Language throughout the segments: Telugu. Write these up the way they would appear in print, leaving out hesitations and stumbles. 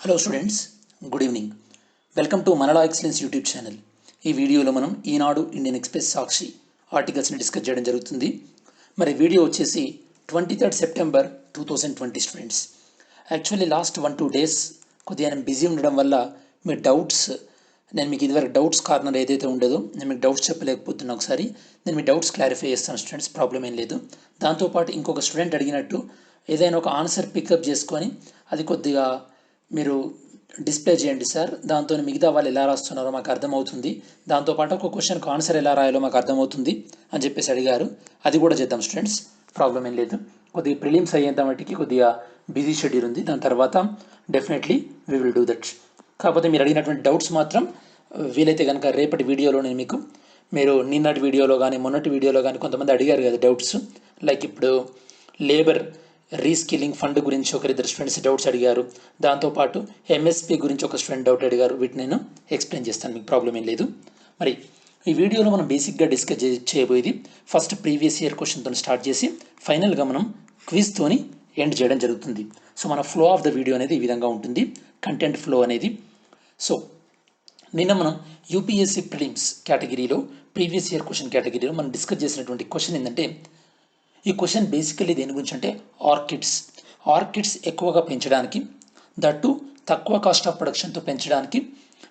Hello students, good evening. Welcome to మనలా ఎక్సలెన్స్ యూట్యూబ్ ఛానల్. ఈ వీడియోలో మనం ఈనాడు, ఇండియన్ ఎక్స్ప్రెస్, సాక్షి ఆర్టికల్స్ని డిస్కస్ చేయడం జరుగుతుంది. మరి వీడియో వచ్చేసి 23 September 2020 students. Actually last 1-2 days కొద్దిగా నేను బిజీ ఉండడం వల్ల మీ డౌట్స్, నేను మీకు ఇదివరకు డౌట్స్ కార్నర్ ఏదైతే ఉండదో నేను మీకు డౌట్స్ చెప్పలేకపోతున్నా. ఒకసారి నేను మీ డౌట్స్ క్లారిఫై చేస్తాను స్టూడెంట్స్, ప్రాబ్లం ఏం లేదు. దాంతోపాటు ఇంకొక స్టూడెంట్ అడిగినట్టు ఏదైనా ఒక ఆన్సర్ పికప్ చేసుకొని అది కొద్దిగా మీరు డిస్ప్లే చేయండి సార్, దాంతో మిగతా వాళ్ళు ఎలా రాస్తున్నారో మాకు అర్థమవుతుంది, దాంతోపాటు ఒక క్వశ్చన్కి ఆన్సర్ ఎలా రాయాలో మాకు అర్థమవుతుంది అని చెప్పేసి అడిగారు. అది కూడా చేద్దాం స్టూడెంట్స్, ప్రాబ్లం ఏం లేదు. కొద్దిగా ప్రిలిమ్స్ అయ్యేంత మట్టికి కొద్దిగా బిజీ షెడ్యూల్ ఉంది, దాని తర్వాత definitely we will do that. కాకపోతే మీరు అడిగినటువంటి డౌట్స్ మాత్రం వీలైతే కనుక రేపటి వీడియోలో నేను మీకు, మీరు నిన్నటి వీడియోలో కానీ మొన్నటి వీడియోలో కానీ కొంతమంది అడిగారు కదా డౌట్స్, లైక్ ఇప్పుడు లేబర్ రీస్కిల్లింగ్ ఫండ్ గురించి ఒకరిద్దరు స్టూడెంట్స్ డౌట్స్ అడిగారు, దాంతోపాటు ఎంఎస్పీ గురించి ఒక స్టూడెంట్ డౌట్ అడిగారు. వీటిని నేను ఎక్స్ప్లెయిన్ చేస్తాను, మీకు ప్రాబ్లం ఏం లేదు. మరి ఈ వీడియోలో మనం బేసిక్గా డిస్కస్ చేయబోయేది ఫస్ట్ ప్రీవియస్ ఇయర్ క్వశ్చన్తో స్టార్ట్ చేసి ఫైనల్గా మనం క్విజ్తోని ఎండ్ చేయడం జరుగుతుంది. సో మన ఫ్లో ఆఫ్ ద వీడియో అనేది ఈ విధంగా ఉంటుంది, కంటెంట్ ఫ్లో అనేది. సో నిన్న మనం యూపీఎస్సీ ప్రిలిమ్స్ కేటగిరీలో, ప్రీవియస్ ఇయర్ క్వశ్చన్ కేటగిరీలో మనం డిస్కస్ చేసినటువంటి క్వశ్చన్ ఏంటంటే, ఈ క్వశ్చన్ బేసికలీ దేని గురించి అంటే ఆర్కిడ్స్ ఎక్కువగా పెంచడానికి, దట్టు తక్కువ కాస్ట్ ఆఫ్ ప్రొడక్షన్తో పెంచడానికి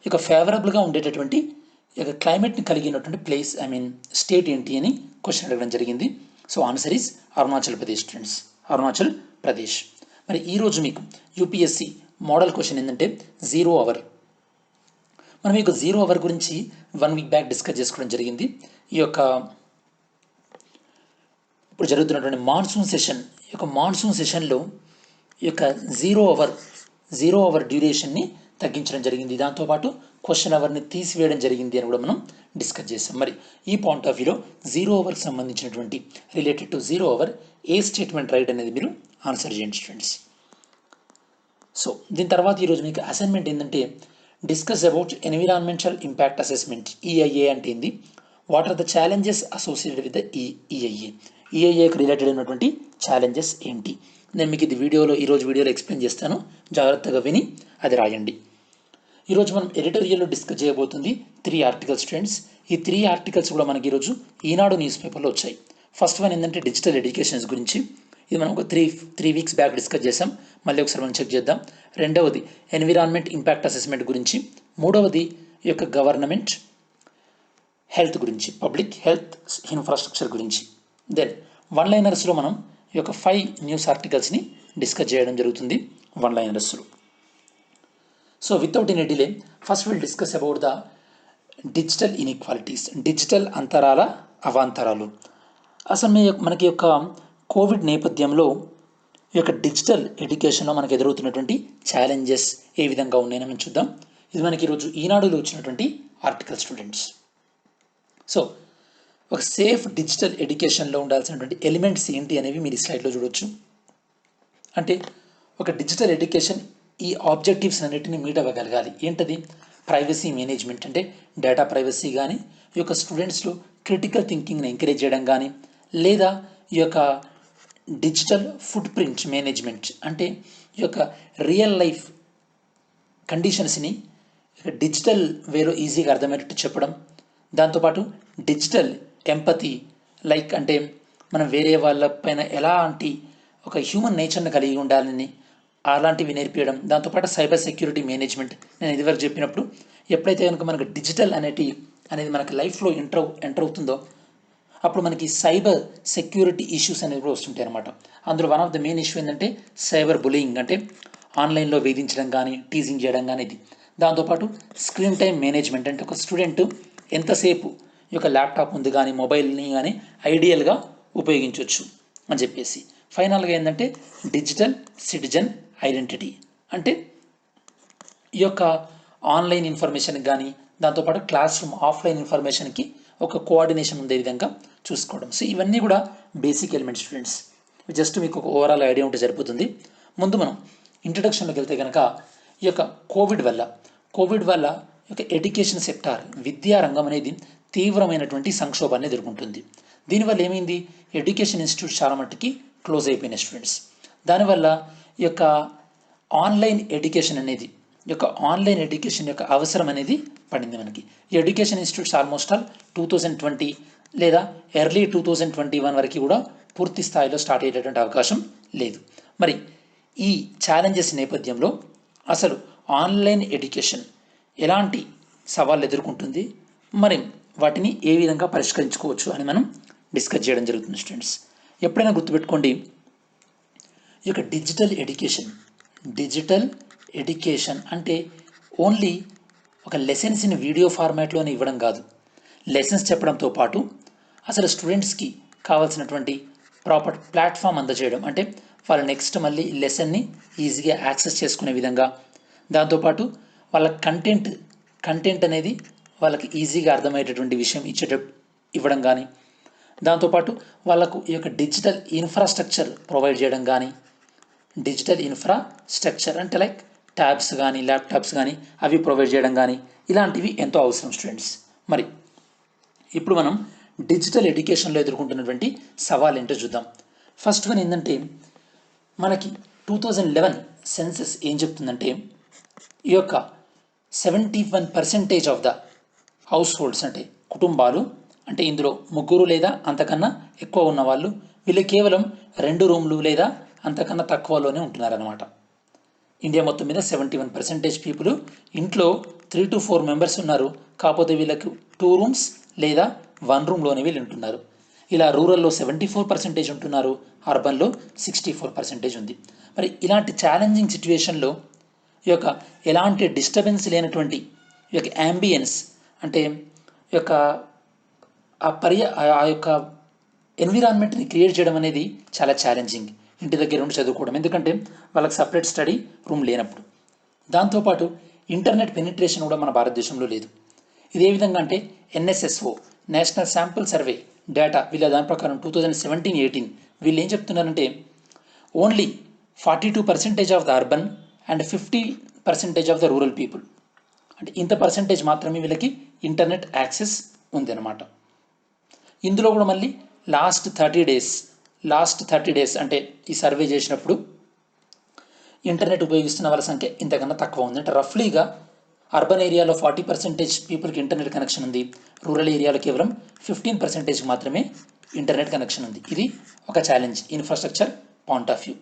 ఇక ఫేవరబుల్గా ఉండేటటువంటి ఇక క్లైమేట్ని కలిగినటువంటి ప్లేస్, స్టేట్ ఏంటి అని క్వశ్చన్ అడగడం జరిగింది. So answer is Arunachal Pradesh students, Arunachal Pradesh. మరి ఈరోజు మీకు యూపీఎస్సీ మోడల్ క్వశ్చన్ ఏంటంటే జీరో అవర్. మనం ఈ యొక్క జీరో అవర్ గురించి 1 వీక్ బ్యాక్ డిస్కస్ చేసుకోవడం జరిగింది. ఈ యొక్క ఇప్పుడు జరుగుతున్నటువంటి మాన్సూన్ సెషన్లో ఈ యొక్క జీరో అవర్ డ్యూరేషన్ని తగ్గించడం జరిగింది, దాంతోపాటు క్వశ్చన్ అవర్ని తీసివేయడం జరిగింది అని కూడా మనం డిస్కస్ చేసాం. మరి ఈ పాయింట్ ఆఫ్ వ్యూలో జీరో అవర్కి సంబంధించినటువంటి రిలేటెడ్ టు జీరో అవర్ ఏ స్టేట్మెంట్ రైట్ అనేది మీరు ఆన్సర్ చేయండి స్టూడెంట్స్. సో దీని తర్వాత ఈరోజు మీకు అసైన్మెంట్ ఏంటంటే, discuss about environmental impact assessment, EIA అంటే ఏంది, what are the challenges associated with the ఈఐఏకి రిలేటెడ్ అయినటువంటి ఛాలెంజెస్ ఏంటి, నేను మీకు ఇది ఈరోజు వీడియోలో ఎక్స్ప్లెయిన్ చేస్తాను, జాగ్రత్తగా విని అది రాయండి. ఈరోజు మనం ఎడిటోరియల్లో డిస్కస్ చేయబోతుంది 3 ఆర్టికల్స్ స్టూడెంట్స్. ఈ 3 ఆర్టికల్స్ కూడా మనకి ఈరోజు ఈనాడు న్యూస్ పేపర్లో వచ్చాయి. ఫస్ట్ వన్ ఏంటంటే డిజిటల్ ఎడ్యుకేషన్స్ గురించి, ఇది మనం ఒక త్రీ వీక్స్ బ్యాక్ డిస్కస్ చేసాం, మళ్ళీ ఒకసారి మనం చెక్ చేద్దాం. రెండవది ఎన్విరాన్మెంట్ ఇంపాక్ట్ అసెస్మెంట్ గురించి. మూడవది ఈ యొక్క గవర్నమెంట్ హెల్త్ గురించి, పబ్లిక్ హెల్త్ ఇన్ఫ్రాస్ట్రక్చర్ గురించి. దెన్ వన్ లైనర్స్లో మనం ఈ యొక్క 5 న్యూస్ ఆర్టికల్స్ని డిస్కస్ చేయడం జరుగుతుంది వన్ లైనర్స్లో. So without any delay first will discuss about the digital inequalities, digital అంతరాల అవాంతరాలు. అసలు మనకి యొక్క కోవిడ్ నేపథ్యంలో ఈ యొక్క డిజిటల్ ఎడ్యుకేషన్లో మనకు ఎదురవుతున్నటువంటి ఛాలెంజెస్ ఏ విధంగా ఉన్నాయని మనం చూద్దాం. ఇది మనకి ఈరోజు ఈనాడులో వచ్చినటువంటి ఆర్టికల్ స్టూడెంట్స్. సో ఒక సేఫ్ డిజిటల్ ఎడ్యుకేషన్లో ఉండాల్సినటువంటి ఎలిమెంట్స్ ఏంటి అనేవి మీరు ఈ స్లైడ్లో చూడవచ్చు. అంటే ఒక డిజిటల్ ఎడ్యుకేషన్ ఈ ఆబ్జెక్టివ్స్ అన్నిటిని మీట్ అవ్వగలగాలి. ఏంటది? ప్రైవసీ మేనేజ్మెంట్, అంటే డేటా ప్రైవసీ కానీ, ఈ యొక్క స్టూడెంట్స్లో క్రిటికల్ థింకింగ్ని ఎంకరేజ్ చేయడం కానీ, లేదా ఈ యొక్క డిజిటల్ ఫుట్ ప్రింట్ మేనేజ్మెంట్, అంటే ఈ యొక్క రియల్ లైఫ్ కండిషన్స్ని డిజిటల్ వేలో ఈజీగా అర్థమయ్యేటట్టు చెప్పడం, దాంతోపాటు డిజిటల్ ఎంపతి, లైక్ అంటే మనం వేరే వాళ్ళ పైన ఎలాంటి ఒక హ్యూమన్ నేచర్ని కలిగి ఉండాలని అలాంటివి నేర్పించడం, దాంతోపాటు సైబర్ సెక్యూరిటీ మేనేజ్మెంట్. నేను ఇదివరకు చెప్పినప్పుడు ఎప్పుడైతే కనుక మనకు డిజిటల్ అనేది మనకి లైఫ్లో ఎంటర్ అవుతుందో అప్పుడు మనకి సైబర్ సెక్యూరిటీ ఇష్యూస్ అనేవి కూడా వస్తుంటాయి అన్నమాట. అందులో one of the main issue ఏంటంటే సైబర్ బులియింగ్, అంటే ఆన్లైన్లో వేధించడం కానీ, టీజింగ్ చేయడం కానీ. ఇది దాంతోపాటు స్క్రీన్ టైం మేనేజ్మెంట్, అంటే ఒక స్టూడెంట్ ఎంతసేపు ఈ యొక్క ల్యాప్టాప్ ఉంది కానీ, మొబైల్ని కానీ ఐడియల్గా ఉపయోగించవచ్చు అని చెప్పేసి. ఫైనల్గా ఏంటంటే డిజిటల్ సిటిజన్ ఐడెంటిటీ, అంటే ఈ యొక్క ఆన్లైన్ ఇన్ఫర్మేషన్కి కానీ, దాంతోపాటు క్లాస్ రూమ్ ఆఫ్లైన్ ఇన్ఫర్మేషన్కి ఒక కోఆర్డినేషన్ ఉండే విధంగా చూసుకోవడం. సో ఇవన్నీ కూడా బేసిక్ ఎలిమెంట్స్ స్టూడెంట్స్. జస్ట్ మీకు ఒక ఓవరాల్ ఐడియా ఉంటే సరిపోతుంది. ముందు మనం ఇంట్రడక్షన్లోకి వెళ్తే కనుక, ఈ యొక్క కోవిడ్ వల్ల ఈ యొక్క ఎడ్యుకేషన్ సెక్టార్, విద్యారంగం అనేది తీవ్రమైనటువంటి సంక్షోభాన్ని ఎదుర్కొంటుంది. దీనివల్ల ఏమైంది, ఎడ్యుకేషన్ ఇన్స్టిట్యూట్స్ చాలా మట్టుకి క్లోజ్ అయిపోయినాయి స్టూడెంట్స్. దానివల్ల ఈ యొక్క ఆన్లైన్ ఎడ్యుకేషన్ అనేది ఈ యొక్క ఆన్లైన్ ఎడ్యుకేషన్ యొక్క అవసరం అనేది పడింది మనకి. ఈ ఎడ్యుకేషన్ ఇన్స్టిట్యూట్స్ ఆల్మోస్ట్ ఆల్ 2020 లేదా ఎర్లీ 2021 వరకు కూడా పూర్తి స్థాయిలో స్టార్ట్ అయ్యేటటువంటి అవకాశం లేదు. మరి ఈ ఛాలెంజెస్ నేపథ్యంలో అసలు ఆన్లైన్ ఎడ్యుకేషన్ ఎలాంటి సవాళ్ళు ఎదుర్కొంటుంది, మరి వాటిని ఏ విధంగా పరిష్కరించుకోవచ్చు అని మనం డిస్కస్ చేయడం జరుగుతుంది స్టూడెంట్స్. ఎప్పుడైనా గుర్తుపెట్టుకోండి, ఈ యొక్క డిజిటల్ ఎడ్యుకేషన్ అంటే ఓన్లీ ఒక లెసన్స్ని వీడియో ఫార్మాట్లోనే ఇవ్వడం కాదు. లెసన్స్ చెప్పడంతో పాటు అసలు స్టూడెంట్స్కి కావాల్సినటువంటి ప్రాపర్ ప్లాట్ఫామ్ అందజేయడం, అంటే వాళ్ళ నెక్స్ట్ మళ్ళీ లెసన్ని ఈజీగా యాక్సెస్ చేసుకునే విధంగా, దాంతోపాటు వాళ్ళ కంటెంట్ అనేది వాళ్ళకి ఈజీగా అర్థమయ్యేటటువంటి విషయం ఇవ్వడం కానీ, దాంతోపాటు వాళ్ళకు ఈ యొక్క డిజిటల్ ఇన్ఫ్రాస్ట్రక్చర్ ప్రొవైడ్ చేయడం కానీ, డిజిటల్ ఇన్ఫ్రాస్ట్రక్చర్ అంటే లైక్ ట్యాబ్స్ కానీ ల్యాప్టాప్స్ కానీ అవి ప్రొవైడ్ చేయడం కానీ, ఇలాంటివి ఎంతో అవసరం స్టూడెంట్స్. మరి ఇప్పుడు మనం డిజిటల్ ఎడ్యుకేషన్లో ఎదుర్కొంటున్నటువంటి సవాల్ ఏంటో చూద్దాం. ఫస్ట్ వన్ ఏంటంటే, మనకి 2011 సెన్సస్ ఏం చెప్తుందంటే, ఈ యొక్క 71% ఆఫ్ ద హౌస్ హోల్డ్స్ అంటే కుటుంబాలు, అంటే ఇందులో ముగ్గురు లేదా అంతకన్నా ఎక్కువ ఉన్న వాళ్ళు, వీళ్ళు కేవలం 2 రూమ్లు లేదా అంతకన్నా తక్కువలోనే ఉంటున్నారన్నమాట. ఇండియా మొత్తం మీద 71% పీపుల్ ఇంట్లో 3 to 4 మెంబర్స్ ఉన్నారు, కాకపోతే వీళ్ళకు 2 రూమ్స్ లేదా 1 రూమ్లోనే వీళ్ళు ఉంటున్నారు. ఇలా రూరల్లో 74% ఉంటున్నారు, అర్బన్లో 64% ఉంది. మరి ఇలాంటి ఛాలెంజింగ్ సిచ్యువేషన్లో ఈ యొక్క ఎలాంటి డిస్టర్బెన్స్ లేనటువంటి ఈ యొక్క యాంబియన్స్ అంటే ఈ యొక్క ఆ యొక్క ఎన్విరాన్మెంట్ని క్రియేట్ చేయడం అనేది చాలా ఛాలెంజింగ్. ఇంటి దగ్గర ఉండి చదువుకోవడం, ఎందుకంటే వాళ్ళకి సపరేట్ స్టడీ రూమ్ లేనప్పుడు. దాంతోపాటు ఇంటర్నెట్ పెనిట్రేషన్ కూడా మన భారతదేశంలో లేదు. ఇదే విధంగా అంటే NSSO national sample survey data వీళ్ళ దాని ప్రకారం 2017-18 వీళ్ళు ఏం చెప్తున్నారంటే, only 42% of the urban and 50% of the rural people, అంటే ఇంత పర్సంటేజ్ మాత్రమే వీళ్ళకి ఇంటర్నెట్ యాక్సెస్ ఉంది అన్నమాట. ఇందులో కూడా మళ్ళీ లాస్ట్ 30 డేస్ అంటే ఈ సర్వే చేసినప్పుడు ఇంటర్నెట్ ఉపయోగిస్తున్న వాళ్ళ సంఖ్య ఇంతకన్నా తక్కువ ఉంది. అంటే రఫ్లీగా అర్బన్ ఏరియాలో 40% పీపుల్కి ఇంటర్నెట్ కనెక్షన్ ఉంది, రూరల్ ఏరియాలో కేవలం 15% మాత్రమే ఇంటర్నెట్ కనెక్షన్ ఉంది. ఇది ఒక challenge infrastructure point of view.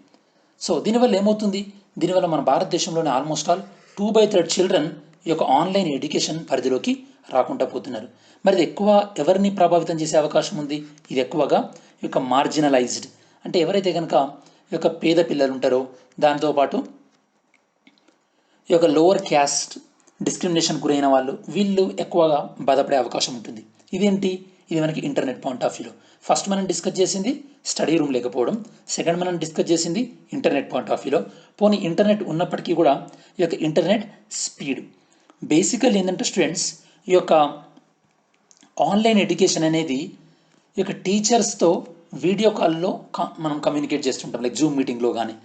So దీనివల్ల ఏమవుతుంది, దీనివల్ల మన భారతదేశంలోని ఆల్మోస్ట్ ఆల్ 2/3 చిల్డ్రన్ ఈ యొక్క ఆన్లైన్ ఎడ్యుకేషన్ పరిధిలోకి రాకుండా పోతున్నారు. మరి ఇది ఎక్కువ ఎవరిని ప్రభావితం చేసే అవకాశం ఉంది, ఇది ఎక్కువగా ఈ యొక్క మార్జినలైజ్డ్ అంటే ఎవరైతే కనుక ఈ యొక్క పేద పిల్లలు ఉంటారో, దాంతోపాటు ఈ యొక్క లోవర్ క్యాస్ట్ డిస్క్రిమినేషన్ గురైన వాళ్ళు, వీళ్ళు ఎక్కువగా బాధపడే అవకాశం ఉంటుంది. ఇదేంటి, ఇది మనకి ఇంటర్నెట్ పాయింట్ ఆఫ్ వ్యూలో. ఫస్ట్ మనం డిస్కస్ చేసింది స్టడీ రూమ్ లేకపోవడం, సెకండ్ మనం డిస్కస్ చేసింది ఇంటర్నెట్ పాయింట్ ఆఫ్ వ్యూలో. పోనీ ఇంటర్నెట్ ఉన్నప్పటికీ కూడా ఈ యొక్క ఇంటర్నెట్ స్పీడ్ బేసికల్ ఏంటంటే స్టూడెంట్స్, ఈ యొక్క ఆన్లైన్ ఎడ్యుకేషన్ అనేది ఈ యొక్క టీచర్స్తో వీడియో కాల్లో మనం కమ్యూనికేట్ చేస్తుంటాం, లైక్ జూమ్ మీటింగ్లో కానీ.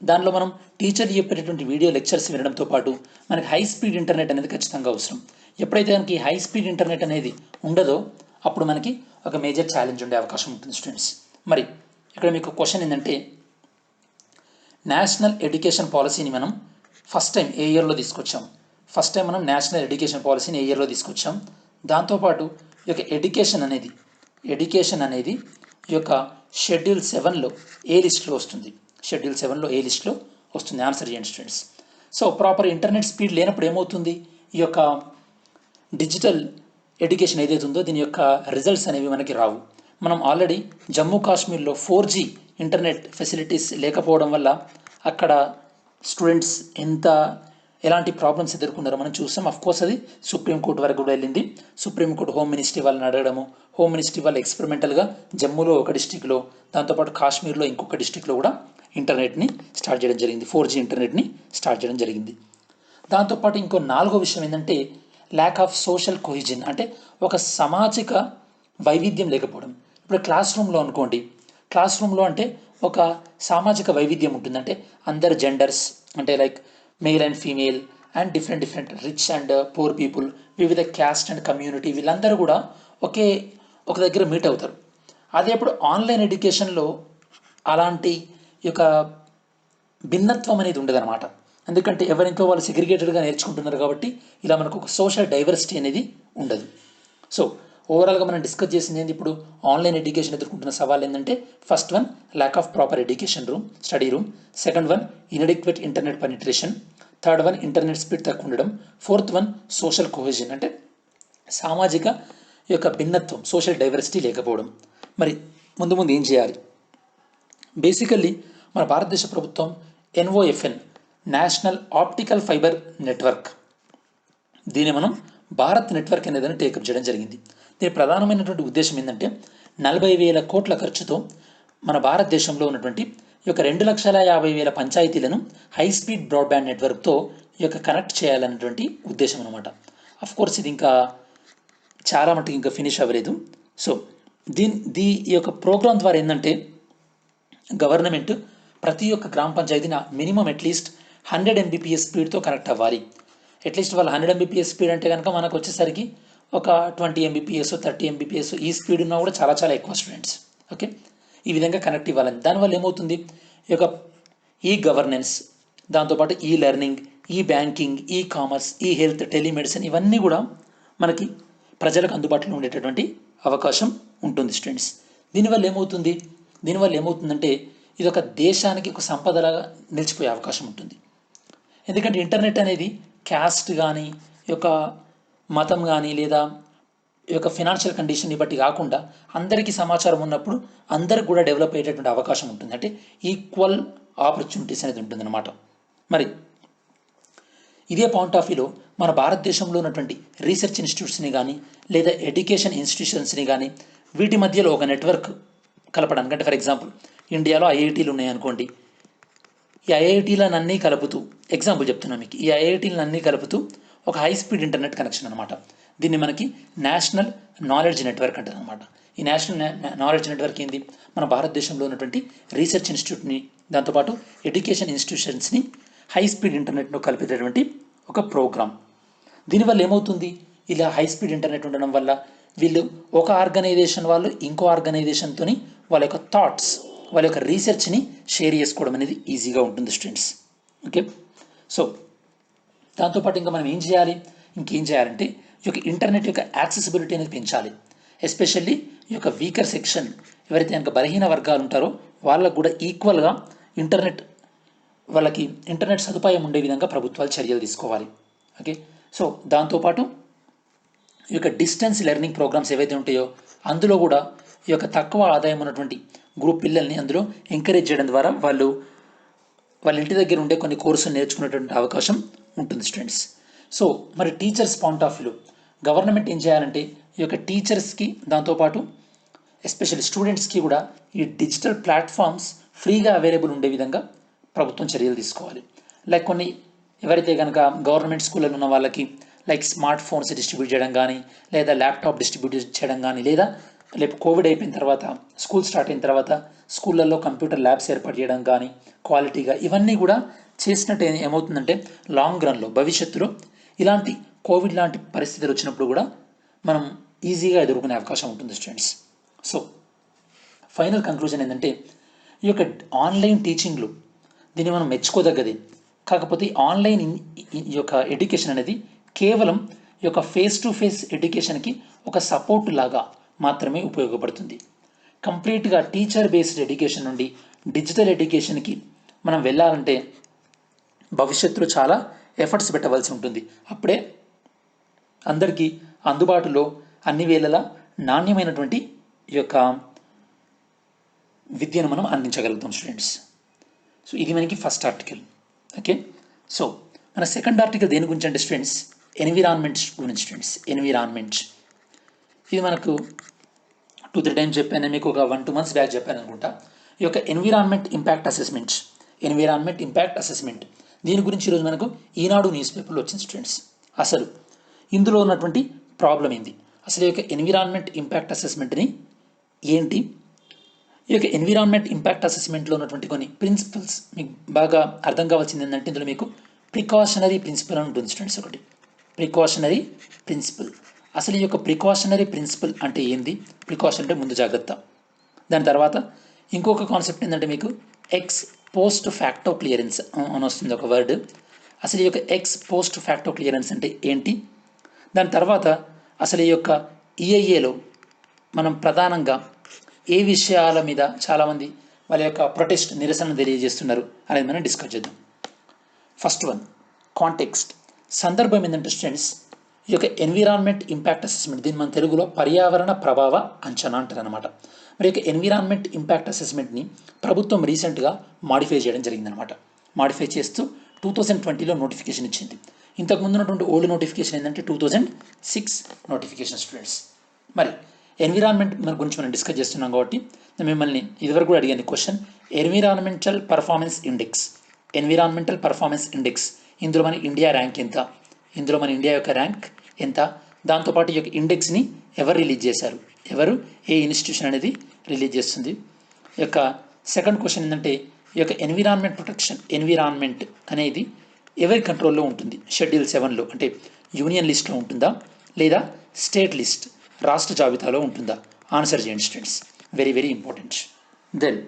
దానిలో మనం టీచర్ చెప్పేటటువంటి వీడియో లెక్చర్స్ వినడంతో పాటు మనకి హై స్పీడ్ ఇంటర్నెట్ అనేది ఖచ్చితంగా అవసరం. ఎప్పుడైతే మనకి హై స్పీడ్ ఇంటర్నెట్ అనేది ఉండదో అప్పుడు మనకి ఒక మేజర్ ఛాలెంజ్ ఉండే అవకాశం ఉంటుంది స్టూడెంట్స్. మరి ఇక్కడ మీకు క్వశ్చన్ ఏంటంటే, నేషనల్ ఎడ్యుకేషన్ పాలసీని మనం ఫస్ట్ టైం ఏ ఇయర్లో తీసుకొచ్చాం? ఫస్ట్ టైం మనం నేషనల్ ఎడ్యుకేషన్ పాలసీని ఏ ఇయర్లో తీసుకొచ్చాం? దాంతోపాటు ఈ యొక్క ఎడ్యుకేషన్ అనేది ఈ యొక్క షెడ్యూల్ 7లో ఏ లిస్ట్లో వస్తుంది? షెడ్యూల్ 7లో ఏ లిస్ట్లో వస్తుంది? ఆన్సర్ చేయండి students. So proper internet speed లేనప్పుడు ఏమవుతుంది, ఈ యొక్క డిజిటల్ ఎడ్యుకేషన్ ఏదైతే ఉందో దీని యొక్క రిజల్ట్స్ అనేవి మనకి రావు. మనం ఆల్రెడీ జమ్మూ కాశ్మీర్లో 4G ఇంటర్నెట్ ఫెసిలిటీస్ లేకపోవడం వల్ల అక్కడ స్టూడెంట్స్ ఎలాంటి ప్రాబ్లమ్స్ ఎదుర్కొన్నారో మనం చూసాం. అఫ్కోర్స్ అది సుప్రీంకోర్టు వరకు కూడా వెళ్ళింది. సుప్రీంకోర్టు హోమ్ మినిస్ట్రీ వాళ్ళని అడగడము, హోమ్ మినిస్ట్రీ వాళ్ళు ఎక్స్పెరిమెంటల్గా జమ్మూలో ఒక డిస్టిక్లో, దాంతోపాటు కాశ్మీర్లో ఇంకొక డిస్టిక్లో కూడా ఇంటర్నెట్ని స్టార్ట్ చేయడం జరిగింది, 4G ఇంటర్నెట్ని స్టార్ట్ చేయడం జరిగింది. దాంతోపాటు ఇంకో 4వ విషయం ఏంటంటే ల్యాక్ ఆఫ్ సోషల్ కొహిజన్, అంటే ఒక సామాజిక వైవిధ్యం లేకపోవడం. ఇప్పుడు క్లాస్ రూమ్లో అనుకోండి, క్లాస్ రూమ్లో అంటే ఒక సామాజిక వైవిధ్యం ఉంటుంది, అంటే అందరు జెండర్స్ అంటే like male and female and different rich and poor people, వివిధ క్యాస్ట్ అండ్ కమ్యూనిటీ, వీళ్ళందరూ కూడా ఒక దగ్గర మీట్ అవుతారు. అదే ఇప్పుడు ఆన్లైన్ ఎడ్యుకేషన్లో అలాంటి యొక్క భిన్నత్వం అనేది ఉండదన్నమాట. ఎందుకంటే ఎవరింట్లో వాళ్ళు సెగ్రిగేటెడ్గా నేర్చుకుంటున్నారు కాబట్టి ఇలా మనకు ఒక సోషల్ డైవర్సిటీ అనేది ఉండదు. సో ఓవరాల్గా మనం డిస్కస్ చేసింది ఏంటి, ఇప్పుడు ఆన్లైన్ ఎడ్యుకేషన్ ఎదుర్కొంటున్న సవాల్ ఏంటంటే first one lack of proper education room, study room. Second one inadequate internet penetration. Third one internet speed తక్కువ ఉండడం. ఫోర్త్ వన్ సోషల్ కోహెజన్ అంటే సామాజిక యొక్క భిన్నత్వం, సోషల్ డైవర్సిటీ లేకపోవడం. మరి ముందు ముందు ఏం చేయాలి? బేసికల్లీ మన భారతదేశ ప్రభుత్వం ఎన్ఓఎఫ్ఎన్, నేషనల్ ఆప్టికల్ ఫైబర్ నెట్వర్క్, దీన్ని మనం భారత్ నెట్వర్క్ అనేదాన్ని టేకప్ చేయడం జరిగింది. దీని ప్రధానమైనటువంటి ఉద్దేశం ఏంటంటే 40,000 కోట్ల ఖర్చుతో మన భారతదేశంలో ఉన్నటువంటి ఈ యొక్క 2,50,000 పంచాయతీలను హై స్పీడ్ బ్రాడ్బ్యాండ్ నెట్వర్క్తో ఈ యొక్క కనెక్ట్ చేయాలనేటువంటి ఉద్దేశం అనమాట. కోర్స్ ఇది ఇంకా చాలా మటుకు ఇంకా ఫినిష్ అవ్వలేదు. సో ఈ యొక్క ప్రోగ్రాం ద్వారా ఏంటంటే గవర్నమెంట్ ప్రతి ఒక్క గ్రామ పంచాయతీని మినిమం అట్లీస్ట్ 100 Mbps స్పీడ్తో కనెక్ట్ అవ్వాలి. అట్లీస్ట్ వాళ్ళు 100 Mbps స్పీడ్ అంటే కనుక మనకు వచ్చేసరికి ఒక 20 Mbps 30 Mbps ఈ స్పీడ్ ఉన్నా కూడా చాలా చాలా ఎక్కువ స్టూడెంట్స్. ఓకే, ఈ విధంగా కనెక్ట్ ఇవ్వాలని. దానివల్ల ఏమవుతుంది, ఈ యొక్క ఈ గవర్నెన్స్, దాంతోపాటు ఈ లెర్నింగ్, ఈ బ్యాంకింగ్, ఈ కామర్స్, ఈ హెల్త్, టెలిమెడిసిన్ ఇవన్నీ కూడా మనకి ప్రజలకు అందుబాటులో ఉండేటటువంటి అవకాశం ఉంటుంది స్టూడెంట్స్. దీనివల్ల ఏమవుతుందంటే ఇది ఒక దేశానికి ఒక సంపదలాగా నిలిచిపోయే అవకాశం ఉంటుంది. ఎందుకంటే ఇంటర్నెట్ అనేది క్యాస్ట్ కానీ, ఈ యొక్క మతం కానీ, లేదా ఈ యొక్క ఫినాన్షియల్ కండిషన్ని బట్టి కాకుండా అందరికీ సమాచారం ఉన్నప్పుడు అందరికి కూడా డెవలప్ అయ్యేటటువంటి అవకాశం ఉంటుంది. అంటే ఈక్వల్ ఆపర్చునిటీస్ అనేది ఉంటుందన్నమాట. మరి ఇదే పాయింట్ ఆఫ్ వ్యూలో మన భారతదేశంలో ఉన్నటువంటి రీసెర్చ్ ఇన్స్టిట్యూట్స్ని కానీ, లేదా ఎడ్యుకేషన్ ఇన్స్టిట్యూషన్స్ని కానీ వీటి మధ్యలో ఒక నెట్వర్క్ కలపడానికి, అంటే ఫర్ ఎగ్జాంపుల్ ఇండియాలో ఐఐటీలు ఉన్నాయనుకోండి, ఈ ఐఐటీలను అన్నీ కలుపుతూ, ఎగ్జాంపుల్ చెప్తున్నాను మీకు, ఈ ఐఐటీలను అన్నీ కలుపుతూ ఒక హై స్పీడ్ ఇంటర్నెట్ కనెక్షన్ అనమాట. దీన్ని మనకి నేషనల్ నాలెడ్జ్ నెట్వర్క్ అంటారు అనమాట. ఈ నేషనల్ నాలెడ్జ్ నెట్వర్క్ ఏంది, మన భారతదేశంలో ఉన్నటువంటి రీసెర్చ్ ఇన్స్టిట్యూట్ని, దాంతోపాటు ఎడ్యుకేషన్ ఇన్స్టిట్యూషన్స్ని హై స్పీడ్ ఇంటర్నెట్ను కలిపేటటువంటి ఒక ప్రోగ్రామ్. దీనివల్ల ఏమవుతుంది, ఇలా హై స్పీడ్ ఇంటర్నెట్ ఉండడం వల్ల వీళ్ళు ఒక ఆర్గనైజేషన్ వాళ్ళు ఇంకో ఆర్గనైజేషన్తో వాళ్ళ యొక్క థాట్స్, వాళ్ళ యొక్క రీసెర్చ్ని షేర్ చేసుకోవడం అనేది ఈజీగా ఉంటుంది స్టూడెంట్స్. ఓకే, సో దాంతోపాటు ఇంకా మనం ఇంకేం చేయాలంటే ఈ యొక్క ఇంటర్నెట్ యొక్క యాక్సెసిబిలిటీ అనేది పెంచాలి. ఎస్పెషల్లీ ఈ యొక్క వీకర్ సెక్షన్, ఎవరైతే కనుక బలహీన వర్గాలు ఉంటారో వాళ్ళకు కూడా ఈక్వల్గా వాళ్ళకి ఇంటర్నెట్ సదుపాయం ఉండే విధంగా ప్రభుత్వాలు చర్యలు తీసుకోవాలి. ఓకే, సో దాంతోపాటు ఈ యొక్క డిస్టెన్స్ లెర్నింగ్ ప్రోగ్రామ్స్ ఏవైతే ఉంటాయో అందులో కూడా ఈ యొక్క తక్కువ ఆదాయం ఉన్నటువంటి గ్రూప్ పిల్లల్ని అందులో ఎంకరేజ్ చేయడం ద్వారా వాళ్ళ ఇంటి దగ్గర ఉండే కొన్ని కోర్సులు నేర్చుకునేటువంటి అవకాశం ఉంటుంది స్టూడెంట్స్. సో మరి teachers point of view government ఏం చేయాలంటే ఈ యొక్క టీచర్స్కి, దాంతోపాటు ఎస్పెషల్లీ స్టూడెంట్స్కి కూడా ఈ డిజిటల్ ప్లాట్ఫామ్స్ ఫ్రీగా అవైలబుల్ ఉండే విధంగా ప్రభుత్వం చర్యలు తీసుకోవాలి. లైక్ కొన్ని ఎవరైతే కనుక గవర్నమెంట్ స్కూళ్ళలో ఉన్న వాళ్ళకి లైక్ స్మార్ట్ ఫోన్స్ డిస్ట్రిబ్యూట్ చేయడం కానీ, లేదా ల్యాప్టాప్ డిస్ట్రిబ్యూట్ చేయడం కానీ, లేదా కోవిడ్ అయిపోయిన తర్వాత స్కూల్ స్టార్ట్ అయిన తర్వాత స్కూళ్ళల్లో కంప్యూటర్ ల్యాబ్స్ ఏర్పాటు చేయడం కానీ క్వాలిటీగా, ఇవన్నీ కూడా చేసినట్టు ఏమవుతుందంటే లాంగ్ రన్లో భవిష్యత్తులో ఇలాంటి కోవిడ్ లాంటి పరిస్థితులు వచ్చినప్పుడు కూడా మనం ఈజీగా ఎదుర్కొనే అవకాశం ఉంటుంది స్టూడెంట్స్. సో ఫైనల్ కంక్లూజన్ ఏంటంటే ఈ యొక్క ఆన్లైన్ టీచింగ్లు దీన్ని మనం మెచ్చుకోదగ్గది. కాకపోతే ఆన్లైన్ ఈ యొక్క ఎడ్యుకేషన్ అనేది కేవలం ఈ యొక్క ఫేస్ టు ఫేస్ ఎడ్యుకేషన్కి ఒక సపోర్ట్ లాగా మాత్రమే ఉపయోగపడుతుంది. కంప్లీట్గా టీచర్ బేస్డ్ ఎడ్యుకేషన్ నుండి డిజిటల్ ఎడ్యుకేషన్కి మనం వెళ్ళాలంటే భవిష్యత్తులో చాలా ఎఫర్ట్స్ పెట్టవలసి ఉంటుంది. అప్పుడే అందరికీ అందుబాటులో అన్ని వేళలా నాణ్యమైనటువంటి ఈ యొక్క విద్యను మనం అందించగలుగుతాం స్టూడెంట్స్. సో ఇది మనకి ఫస్ట్ ఆర్టికల్. ఓకే, సో మన సెకండ్ ఆర్టికల్ దేని గురించి అంటే స్టూడెంట్స్ ఎన్విరాన్మెంట్ గురించి. స్టూడెంట్స్ ఎన్విరాన్మెంట్ ఇది మనకు 2-3 టైమ్స్ చెప్పాను, మీకు ఒక 1-2 months బ్యాక్ చెప్పాను అనుకుంటా. ఈ యొక్క ఎన్విరాన్మెంట్ ఇంపాక్ట్ అసెస్మెంట్ దీని గురించి ఈరోజు మనకు ఈనాడు న్యూస్ పేపర్లో వచ్చింది స్టూడెంట్స్. అసలు ఇందులో ఉన్నటువంటి ప్రాబ్లం ఏంది, అసలు ఈ యొక్క ఎన్విరాన్మెంట్ ఇంపాక్ట్ అసెస్మెంట్ని ఏంటి, ఈ యొక్క ఎన్విరాన్మెంట్ ఇంపాక్ట్ అసెస్మెంట్లో ఉన్నటువంటి కొన్ని ప్రిన్సిపల్స్ మీకు బాగా అర్థం కావాల్సింది ఏంటంటే ఇందులో మీకు ప్రికాషనరీ ప్రిన్సిపల్ అని ఉంటుంది స్టూడెంట్స్. ఒకటి ప్రికాషనరీ ప్రిన్సిపల్. అసలు ఈ యొక్క ప్రికాషనరీ ప్రిన్సిపల్ అంటే ఏంది, ప్రికాషన్ అంటే ముందు జాగ్రత్త. దాని తర్వాత ఇంకొక కాన్సెప్ట్ ఏంటంటే మీకు ఎక్స్ పోస్ట్ ఫ్యాక్టో క్లియరెన్స్ అని వస్తుంది ఒక వర్డ్. అసలు ఈ యొక్క ఎక్స్ పోస్ట్ ఫ్యాక్టో క్లియరెన్స్ అంటే ఏంటి, దాని తర్వాత అసలు ఈ యొక్క ఈఐఏలో మనం ప్రధానంగా ఏ విషయాల మీద చాలామంది వాళ్ళ యొక్క ప్రొటెస్ట్ నిరసన తెలియజేస్తున్నారు అనేది మనం డిస్కస్ చేద్దాం. First one context. సందర్భం ఏంటంటే స్టూడెంట్స్, ఈ యొక్క ఎన్విరాన్మెంట్ ఇంపాక్ట్ అసెస్మెంట్, దీన్ని మన తెలుగులో పర్యావరణ ప్రభావ అంచనా అంటారు అనమాట. మరి యొక్క ఎన్విరాన్మెంట్ ఇంపాక్ట్ అసెస్మెంట్ని ప్రభుత్వం రీసెంట్గా మాడిఫై చేయడం జరిగిందనమాట. మాడిఫై చేస్తూ 2020లో నోటిఫికేషన్ ఇచ్చింది. ఇంతకుముందు ఉన్నటువంటి ఓల్డ్ నోటిఫికేషన్ ఏంటంటే 2006 నోటిఫికేషన్ స్టూడెంట్స్. మరి ఎన్విరాన్మెంట్ మన గురించి మనం డిస్కస్ చేస్తున్నాం కాబట్టి మిమ్మల్ని ఇదివరకు కూడా అడిగాను క్వశ్చన్, ఎన్విరాన్మెంటల్ పర్ఫార్మెన్స్ ఇండెక్స్, ఇందులో మన ఇండియా ర్యాంక్ ఎంత, ఇందులో మన ఇండియా యొక్క ర్యాంక్ ఎంత, దాంతోపాటు ఈ యొక్క ఇండెక్స్ని ఎవరు రిలీజ్ చేశారు, ఏ ఇన్స్టిట్యూషన్ అనేది రిలీజ్ చేస్తుంది. ఈ యొక్క సెకండ్ క్వశ్చన్ ఏంటంటే, ఈ యొక్క ఎన్విరాన్మెంట్ అనేది ఎవరి కంట్రోల్లో ఉంటుంది, షెడ్యూల్ 7లో అంటే యూనియన్ లిస్ట్లో ఉంటుందా లేదా స్టేట్ లిస్ట్ రాష్ట్ర జాబితాలో ఉంటుందా? ఆన్సర్ చేయండి students, very very important. Then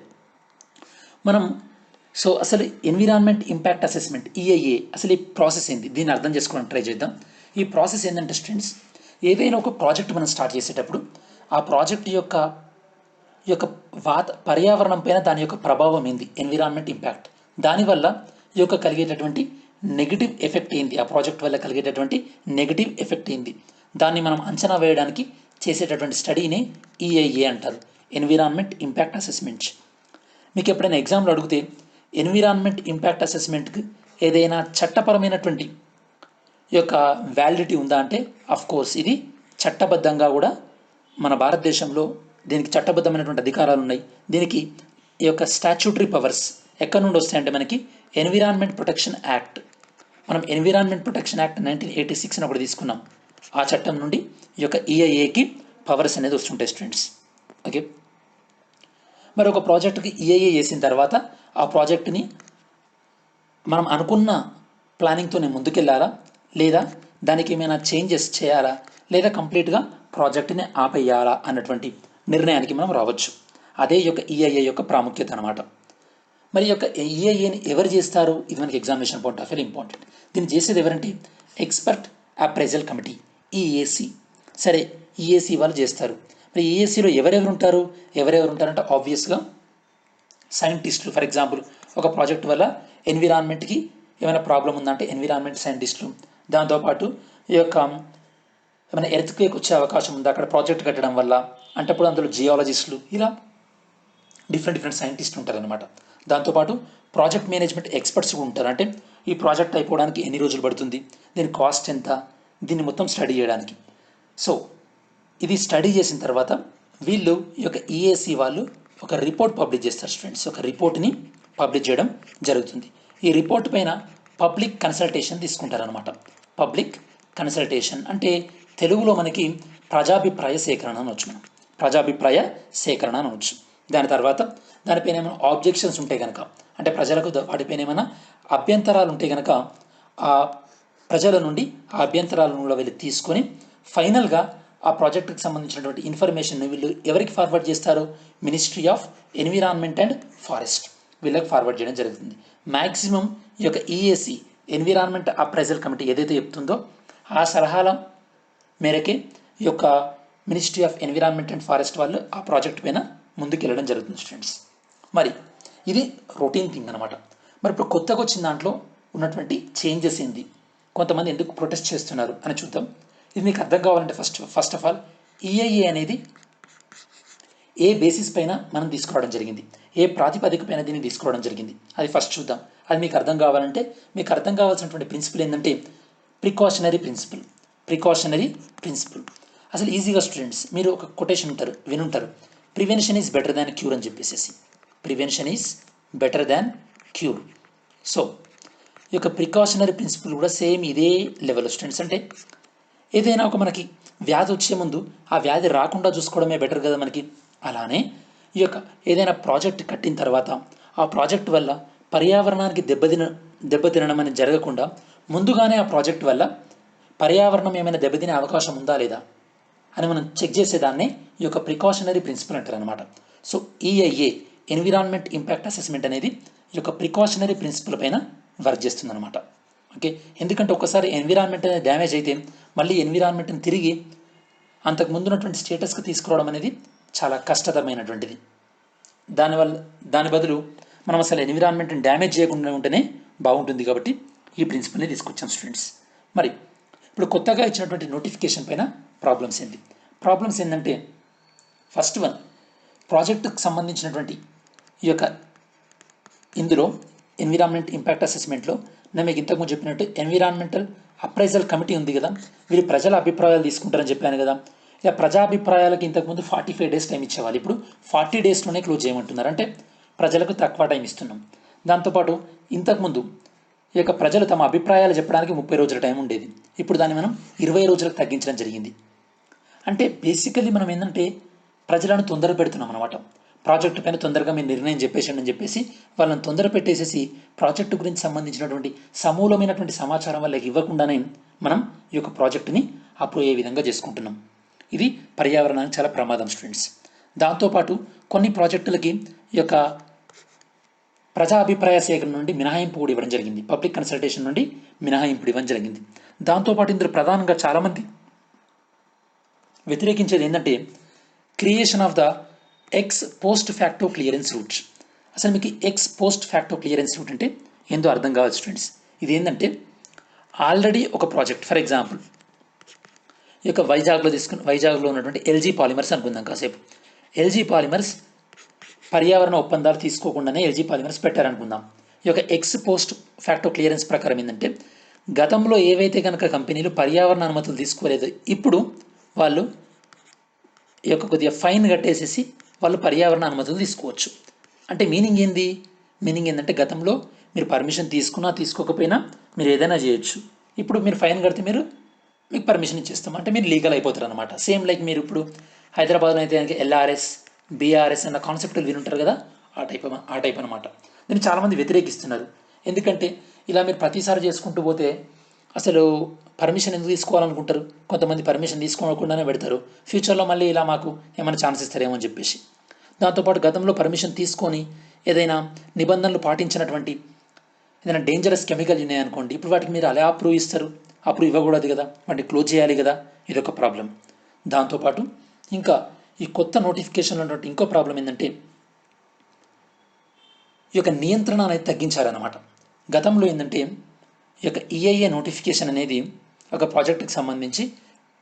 మనం అసలు ఎన్విరాన్మెంట్ ఇంపాక్ట్ అసెస్మెంట్ ఈఐఏ అసలు ఈ ప్రాసెస్ ఏంది, దీన్ని అర్థం చేసుకోవడానికి ట్రై చేద్దాం. ఈ ప్రాసెస్ ఏంటంటే స్టూడెంట్స్, ఏదైనా ఒక ప్రాజెక్ట్ మనం స్టార్ట్ చేసేటప్పుడు ఆ ప్రాజెక్ట్ యొక్క పర్యావరణం పైన దాని యొక్క ప్రభావం ఏంది, ఎన్విరాన్మెంట్ ఇంపాక్ట్, దానివల్ల ఈ యొక్క కలిగేటటువంటి నెగిటివ్ ఎఫెక్ట్ ఏంది, ఆ ప్రాజెక్ట్ వల్ల కలిగేటటువంటి నెగిటివ్ ఎఫెక్ట్ ఏంది, దాన్ని మనం అంచనా వేయడానికి చేసేటటువంటి స్టడీని ఈఐఏ అంటారు, ఎన్విరాన్మెంట్ ఇంపాక్ట్ అసెస్మెంట్. మీకు ఎప్పుడైనా ఎగ్జామ్లో అడిగితే ఎన్విరాన్మెంట్ ఇంపాక్ట్ అసెస్మెంట్కి ఏదైనా చట్టపరమైనటువంటి ఈ యొక్క వ్యాలిడిటీ ఉందా అంటే కోర్స్ ఇది చట్టబద్ధంగా కూడా మన భారతదేశంలో దీనికి చట్టబద్ధమైనటువంటి అధికారాలు ఉన్నాయి. దీనికి ఈ యొక్క స్టాచ్యూటరీ పవర్స్ ఎక్కడి నుండి వస్తాయంటే మనకి ఎన్విరాన్మెంట్ ప్రొటెక్షన్ యాక్ట్, మనం ఎన్విరాన్మెంట్ ప్రొటెక్షన్ యాక్ట్ 1986 ఒకటి తీసుకున్నాం. ఆ చట్టం నుండి ఈ యొక్క ఈఐఏకి పవర్స్ అనేది వస్తుంటాయి స్టూడెంట్స్. ఓకే, మరి ఒక ప్రాజెక్టుకి ఈఐఏ చేసిన తర్వాత ఆ ప్రాజెక్టుని మనం అనుకున్న ప్లానింగ్తోనే ముందుకెళ్ళాలా లేదా దానికి ఏమైనా చేంజెస్ చేయాలా లేదా కంప్లీట్గా ప్రాజెక్టుని ఆపేయాలా అన్నటువంటి నిర్ణయానికి మనం రావచ్చు. అదే యొక్క ఈఐఏ యొక్క ప్రాముఖ్యత అనమాట. మరి యొక్క ఈఐఏని ఎవరు చేస్తారు, ఇది మనకి examination point of view important. దీన్ని చేసేది ఎవరంటే ఎక్స్పర్ట్ అప్రైజల్ కమిటీ, ఈఏసి. సరే, ఈఏసి వాళ్ళు చేస్తారు. మరి ఈఏసిలో ఎవరెవరు ఉంటారంటే ఆబ్వియస్గా సైంటిస్టులు. ఫర్ ఎగ్జాంపుల్ ఒక ప్రాజెక్ట్ వల్ల ఎన్విరాన్మెంట్కి ఏమైనా ప్రాబ్లం ఉందంటే ఎన్విరాన్మెంట్ సైంటిస్టులు, దాంతోపాటు ఈ యొక్క ఏమైనా ఎర్త్క్వేక్ వచ్చే అవకాశం ఉందా అక్కడ ప్రాజెక్ట్ కట్టడం వల్ల అంటే అప్పుడు అందులో జియాలజిస్టులు, ఇలా డిఫరెంట్ సైంటిస్టులు ఉంటారనమాట. దాంతోపాటు ప్రాజెక్ట్ మేనేజ్మెంట్ ఎక్స్పర్ట్స్ కూడా ఉంటారు. అంటే ఈ ప్రాజెక్ట్ అయిపోవడానికి ఎన్ని రోజులు పడుతుంది, దీని కాస్ట్ ఎంత, దీన్ని మొత్తం స్టడీ చేయడానికి. సో ఇది స్టడీ చేసిన తర్వాత వీళ్ళు ఈ యొక్క ఈఏసి వాళ్ళు ఒక రిపోర్ట్ పబ్లిష్ చేస్తారు స్టూడెంట్స్. ఒక రిపోర్ట్ని పబ్లిష్ చేయడం జరుగుతుంది. ఈ రిపోర్ట్ పైన పబ్లిక్ కన్సల్టేషన్ తీసుకుంటారనమాట. పబ్లిక్ కన్సల్టేషన్ అంటే తెలుగులో మనకి ప్రజాభిప్రాయ సేకరణ అనవచ్చు. మనం ప్రజాభిప్రాయ సేకరణ అనవచ్చు. దాని తర్వాత దానిపైన ఏమైనా ఆబ్జెక్షన్స్ ఉంటే కనుక, అంటే ప్రజలకు వాటిపైన ఏమైనా అభ్యంతరాలు ఉంటే కనుక ఆ ప్రజల నుండి ఆ అభ్యంతరాలను కూడా వీళ్ళు తీసుకొని ఫైనల్గా ఆ ప్రాజెక్టుకి సంబంధించినటువంటి ఇన్ఫర్మేషన్ వీళ్ళు ఎవరికి ఫార్వర్డ్ చేస్తారు, ministry of environment and forest వీళ్ళకి ఫార్వర్డ్ చేయడం జరుగుతుంది. మ్యాక్సిమం ఈ యొక్క ఈఏసి ఎన్విరాన్మెంట్ అప్రైజల్ కమిటీ ఏదైతే చెప్తుందో ఆ సలహాల మేరకే ఈ యొక్క ministry of environment and forest వాళ్ళు ఆ ప్రాజెక్ట్ పైన ముందుకు వెళ్ళడం జరుగుతుంది స్టూడెంట్స్. మరి ఇది రొటీన్ థింగ్ అనమాట. మరి ఇప్పుడు కొత్తగా వచ్చిన దాంట్లో ఉన్నటువంటి చేంజెస్ ఏంది, కొంతమంది ఎందుకు ప్రొటెస్ట్ చేస్తున్నారు అని చూద్దాం. ఇది మీకు అర్థం కావాలంటే ఫస్ట్ ఆఫ్ ఆల్ ఈఐఏ అనేది ఏ బేసిస్ పైన మనం తీసుకురావడం జరిగింది, ఏ ప్రాతిపదిక పైన దీన్ని తీసుకోవడం జరిగింది, అది ఫస్ట్ చూద్దాం. అది మీకు అర్థం కావాలంటే మీకు అర్థం కావాల్సినటువంటి ప్రిన్సిపల్ ఏంటంటే ప్రికాషనరీ ప్రిన్సిపల్. అసలు ఈజీగా స్టూడెంట్స్ మీరు ఒక కొటేషన్ వినుంటారు, prevention is better than cure అని చెప్పేసి. Prevention is better than cure. So ఈ యొక్క ప్రికాషనరీ ప్రిన్సిపల్ కూడా సేమ్ ఇదే లెవెల్ స్టూడెంట్స్. అంటే ఏదైనా ఒక మనకి వ్యాధి వచ్చే ముందు ఆ వ్యాధి రాకుండా చూసుకోవడమే బెటర్ కదా మనకి. అలానే ఈ యొక్క ఏదైనా ప్రాజెక్ట్ కట్టిన తర్వాత ఆ ప్రాజెక్ట్ వల్ల పర్యావరణానికి దెబ్బతినడం అనేది జరగకుండా ముందుగానే ఆ ప్రాజెక్ట్ వల్ల పర్యావరణం ఏమైనా దెబ్బతినే అవకాశం ఉందా లేదా అని మనం చెక్ చేసేదాన్నే ఈ యొక్క ప్రికాషనరీ ప్రిన్సిపల్ అంటారు అనమాట. So EIA environment impact assessment అనేది ఈ యొక్క ప్రికాషనరీ ప్రిన్సిపల్ పైన వర్క్ చేస్తుంది అనమాట. ఓకే, ఎందుకంటే ఒకసారి ఎన్విరాన్మెంట్ అనేది డ్యామేజ్ అయితే మళ్ళీ ఎన్విరాన్మెంట్ని తిరిగి అంతకు ముందు ఉన్నటువంటి స్టేటస్కి తీసుకురావడం అనేది చాలా కష్టతరమైనటువంటిది. దాని బదులు మనం అసలు ఎన్విరాన్మెంట్ని డ్యామేజ్ చేయకుండా ఉంటేనే బాగుంటుంది. కాబట్టి ఈ ప్రిన్సిపల్ని తీసుకొచ్చాం స్టూడెంట్స్. మరి ఇప్పుడు కొత్తగా ఇచ్చినటువంటి నోటిఫికేషన్ పైన ప్రాబ్లమ్స్ ఏంటంటే ఫస్ట్ వన్, ప్రాజెక్టుకు సంబంధించినటువంటి ఈ యొక్క ఇందులో ఎన్విరాన్మెంట్ ఇంపాక్ట్ అసెస్మెంట్లో నేను మీకు ఇంతకుముందు చెప్పినట్టు ఎన్విరాన్మెంటల్ అప్రైజల్ కమిటీ ఉంది కదా, వీరు ప్రజల అభిప్రాయాలు తీసుకుంటారని చెప్పాను కదా. ఇలా ప్రజాభిప్రాయాలకి ఇంతకుముందు 45 days టైం ఇచ్చేవాళ్ళు, ఇప్పుడు 40 daysలోనే క్లోజ్ చేయమంటున్నారు. అంటే ప్రజలకు తక్కువ టైం ఇస్తున్నాం. దాంతోపాటు ఇంతకుముందు ఈ యొక్క ప్రజలు తమ అభిప్రాయాలు చెప్పడానికి 30 రోజుల టైం ఉండేది, ఇప్పుడు దాన్ని మనం 20 రోజులకు తగ్గించడం జరిగింది. అంటే బేసికల్లీ మనం ఏంటంటే ప్రజలను తొందర పెడుతున్నాం అనమాట. ప్రాజెక్టు పైన తొందరగా మీరు నిర్ణయం చెప్పేసండి అని చెప్పేసి వాళ్ళని తొందర పెట్టేసేసి ప్రాజెక్టు గురించి సంబంధించినటువంటి సమూలమైనటువంటి సమాచారం వాళ్ళకి ఇవ్వకుండానే మనం ఈ యొక్క ప్రాజెక్టుని అప్రూవ్ అయ్యే విధంగా చేసుకుంటున్నాం. ఇది పర్యావరణానికి చాలా ప్రమాదం స్టూడెంట్స్. దాంతోపాటు కొన్ని ప్రాజెక్టులకి ఈ యొక్క ప్రజా అభిప్రాయ సేకరణ నుండి మినహాయింపు కూడా ఇవ్వడం జరిగింది, పబ్లిక్ కన్సల్టేషన్ నుండి మినహాయింపు ఇవ్వడం జరిగింది. దాంతోపాటు ఇందులో ప్రధానంగా చాలామంది వ్యతిరేకించేది ఏంటంటే creation of the ex post facto clearance route. అసలు మీకు ex post facto clearance route అంటే ఏందో అర్థం కావాలి స్టూడెంట్స్. ఇది ఆల్రెడీ ఒక ప్రాజెక్ట్, ఫర్ ఎగ్జాంపుల్ ఈ యొక్క వైజాగ్లో ఉన్నటువంటి ఎల్జీ పాలిమర్స్ అనుకుందాం కాసేపు. ఎల్జీ పాలిమర్స్ పర్యావరణ ఒప్పందాలు తీసుకోకుండానే ఎల్జీ పాలిమర్స్ పెట్టారనుకుందాం. ఈ యొక్క ఎక్స్ పోస్ట్ ఫ్యాక్టో క్లియరెన్స్ ప్రకారం ఏంటంటే గతంలో ఏవైతే కనుక కంపెనీలు పర్యావరణ అనుమతులు తీసుకోలేదు, ఇప్పుడు వాళ్ళు ఈ యొక్క కొద్దిగా ఫైన్ కట్టేసేసి వాళ్ళు పర్యావరణ అనుమతులు తీసుకోవచ్చు. అంటే మీనింగ్ ఏంటంటే గతంలో మీరు పర్మిషన్ తీసుకున్నా తీసుకోకపోయినా మీరు ఏదైనా చేయొచ్చు, ఇప్పుడు మీరు ఫైన్ కడితే మీకు పర్మిషన్ ఇచ్చేస్తాం, అంటే మీరు లీగల్ అయిపోతారు అనమాట. సేమ్ లైక్ మీరు ఇప్పుడు హైదరాబాద్లో అయితే ఎల్ఆర్ఎస్ బీఆర్ఎస్ అన్న కాన్సెప్ట్లు వినుంటారు కదా, ఆ టైప్ అనమాట. దీన్ని చాలామంది వ్యతిరేకిస్తున్నారు. ఎందుకంటే ఇలా మీరు ప్రతిసారి చేసుకుంటూ పోతే అసలు పర్మిషన్ ఎందుకు తీసుకోవాలనుకుంటారు, కొంతమంది పర్మిషన్ తీసుకోకుండానే పెడతారు, ఫ్యూచర్లో మళ్ళీ ఇలా మాకు ఏమైనా ఛాన్స్ ఇస్తారేమో అని చెప్పేసి. దాంతోపాటు గతంలో పర్మిషన్ తీసుకొని ఏదైనా నిబంధనలు పాటించినటువంటి ఏదైనా డేంజరస్ కెమికల్ ఉన్నాయనుకోండి, ఇప్పుడు వాటికి మీరు అలా అప్రూవ్ ఇస్తారు, అప్రూవ్ ఇవ్వకూడదు కదా, వాటిని క్లోజ్ చేయాలి కదా, ఇదొక ప్రాబ్లం. దాంతోపాటు ఇంకా ఈ కొత్త నోటిఫికేషన్లో ఉన్నటువంటి ఇంకో ప్రాబ్లం ఏంటంటే ఈ యొక్క నియంత్రణ అనేది తగ్గించారన్నమాట. గతంలో ఏంటంటే ఈ యొక్క ఈఐఏ నోటిఫికేషన్ అనేది ఒక ప్రాజెక్టుకి సంబంధించి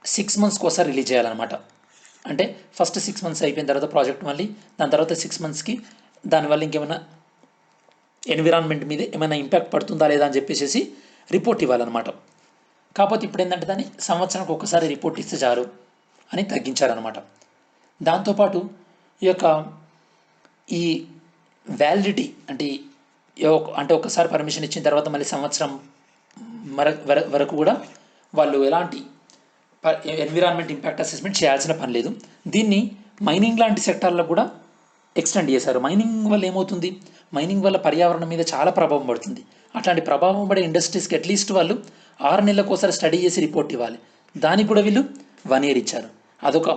6 monthsకి ఒకసారి రిలీజ్ చేయాలన్నమాట. అంటే ఫస్ట్ 6 months అయిపోయిన తర్వాత ప్రాజెక్ట్ మళ్ళీ దాని తర్వాత 6 monthsకి దానివల్ల ఇంకేమైనా ఎన్విరాన్మెంట్ మీద ఏమైనా ఇంపాక్ట్ పడుతుందా లేదా అని చెప్పేసి రిపోర్ట్ ఇవ్వాలన్నమాట. కాకపోతే ఇప్పుడు ఏంటంటే దాన్ని సంవత్సరానికి ఒకసారి రిపోర్ట్ ఇస్తే చాలు అని తగ్గించారనమాట. దాంతోపాటు ఈ యొక్క ఈ వ్యాలిడిటీ అంటే ఒకసారి పర్మిషన్ ఇచ్చిన తర్వాత మళ్ళీ సంవత్సరం వరకు కూడా వాళ్ళు ఎలాంటి ఎన్విరాన్మెంట్ ఇంపాక్ట్ అసెస్మెంట్ చేయాల్సిన పని లేదు. దీన్ని మైనింగ్ లాంటి సెక్టార్లో కూడా ఎక్స్టెండ్ చేశారు. మైనింగ్ వల్ల ఏమవుతుంది, మైనింగ్ వల్ల పర్యావరణం మీద చాలా ప్రభావం పడుతుంది. అట్లాంటి ప్రభావం పడే ఇండస్ట్రీస్కి అట్లీస్ట్ వాళ్ళు 6 నెలలకు ఒకసారి స్టడీ చేసి రిపోర్ట్ ఇవ్వాలి, దానికి కూడా వీళ్ళు 1 year ఇచ్చారు. అదొక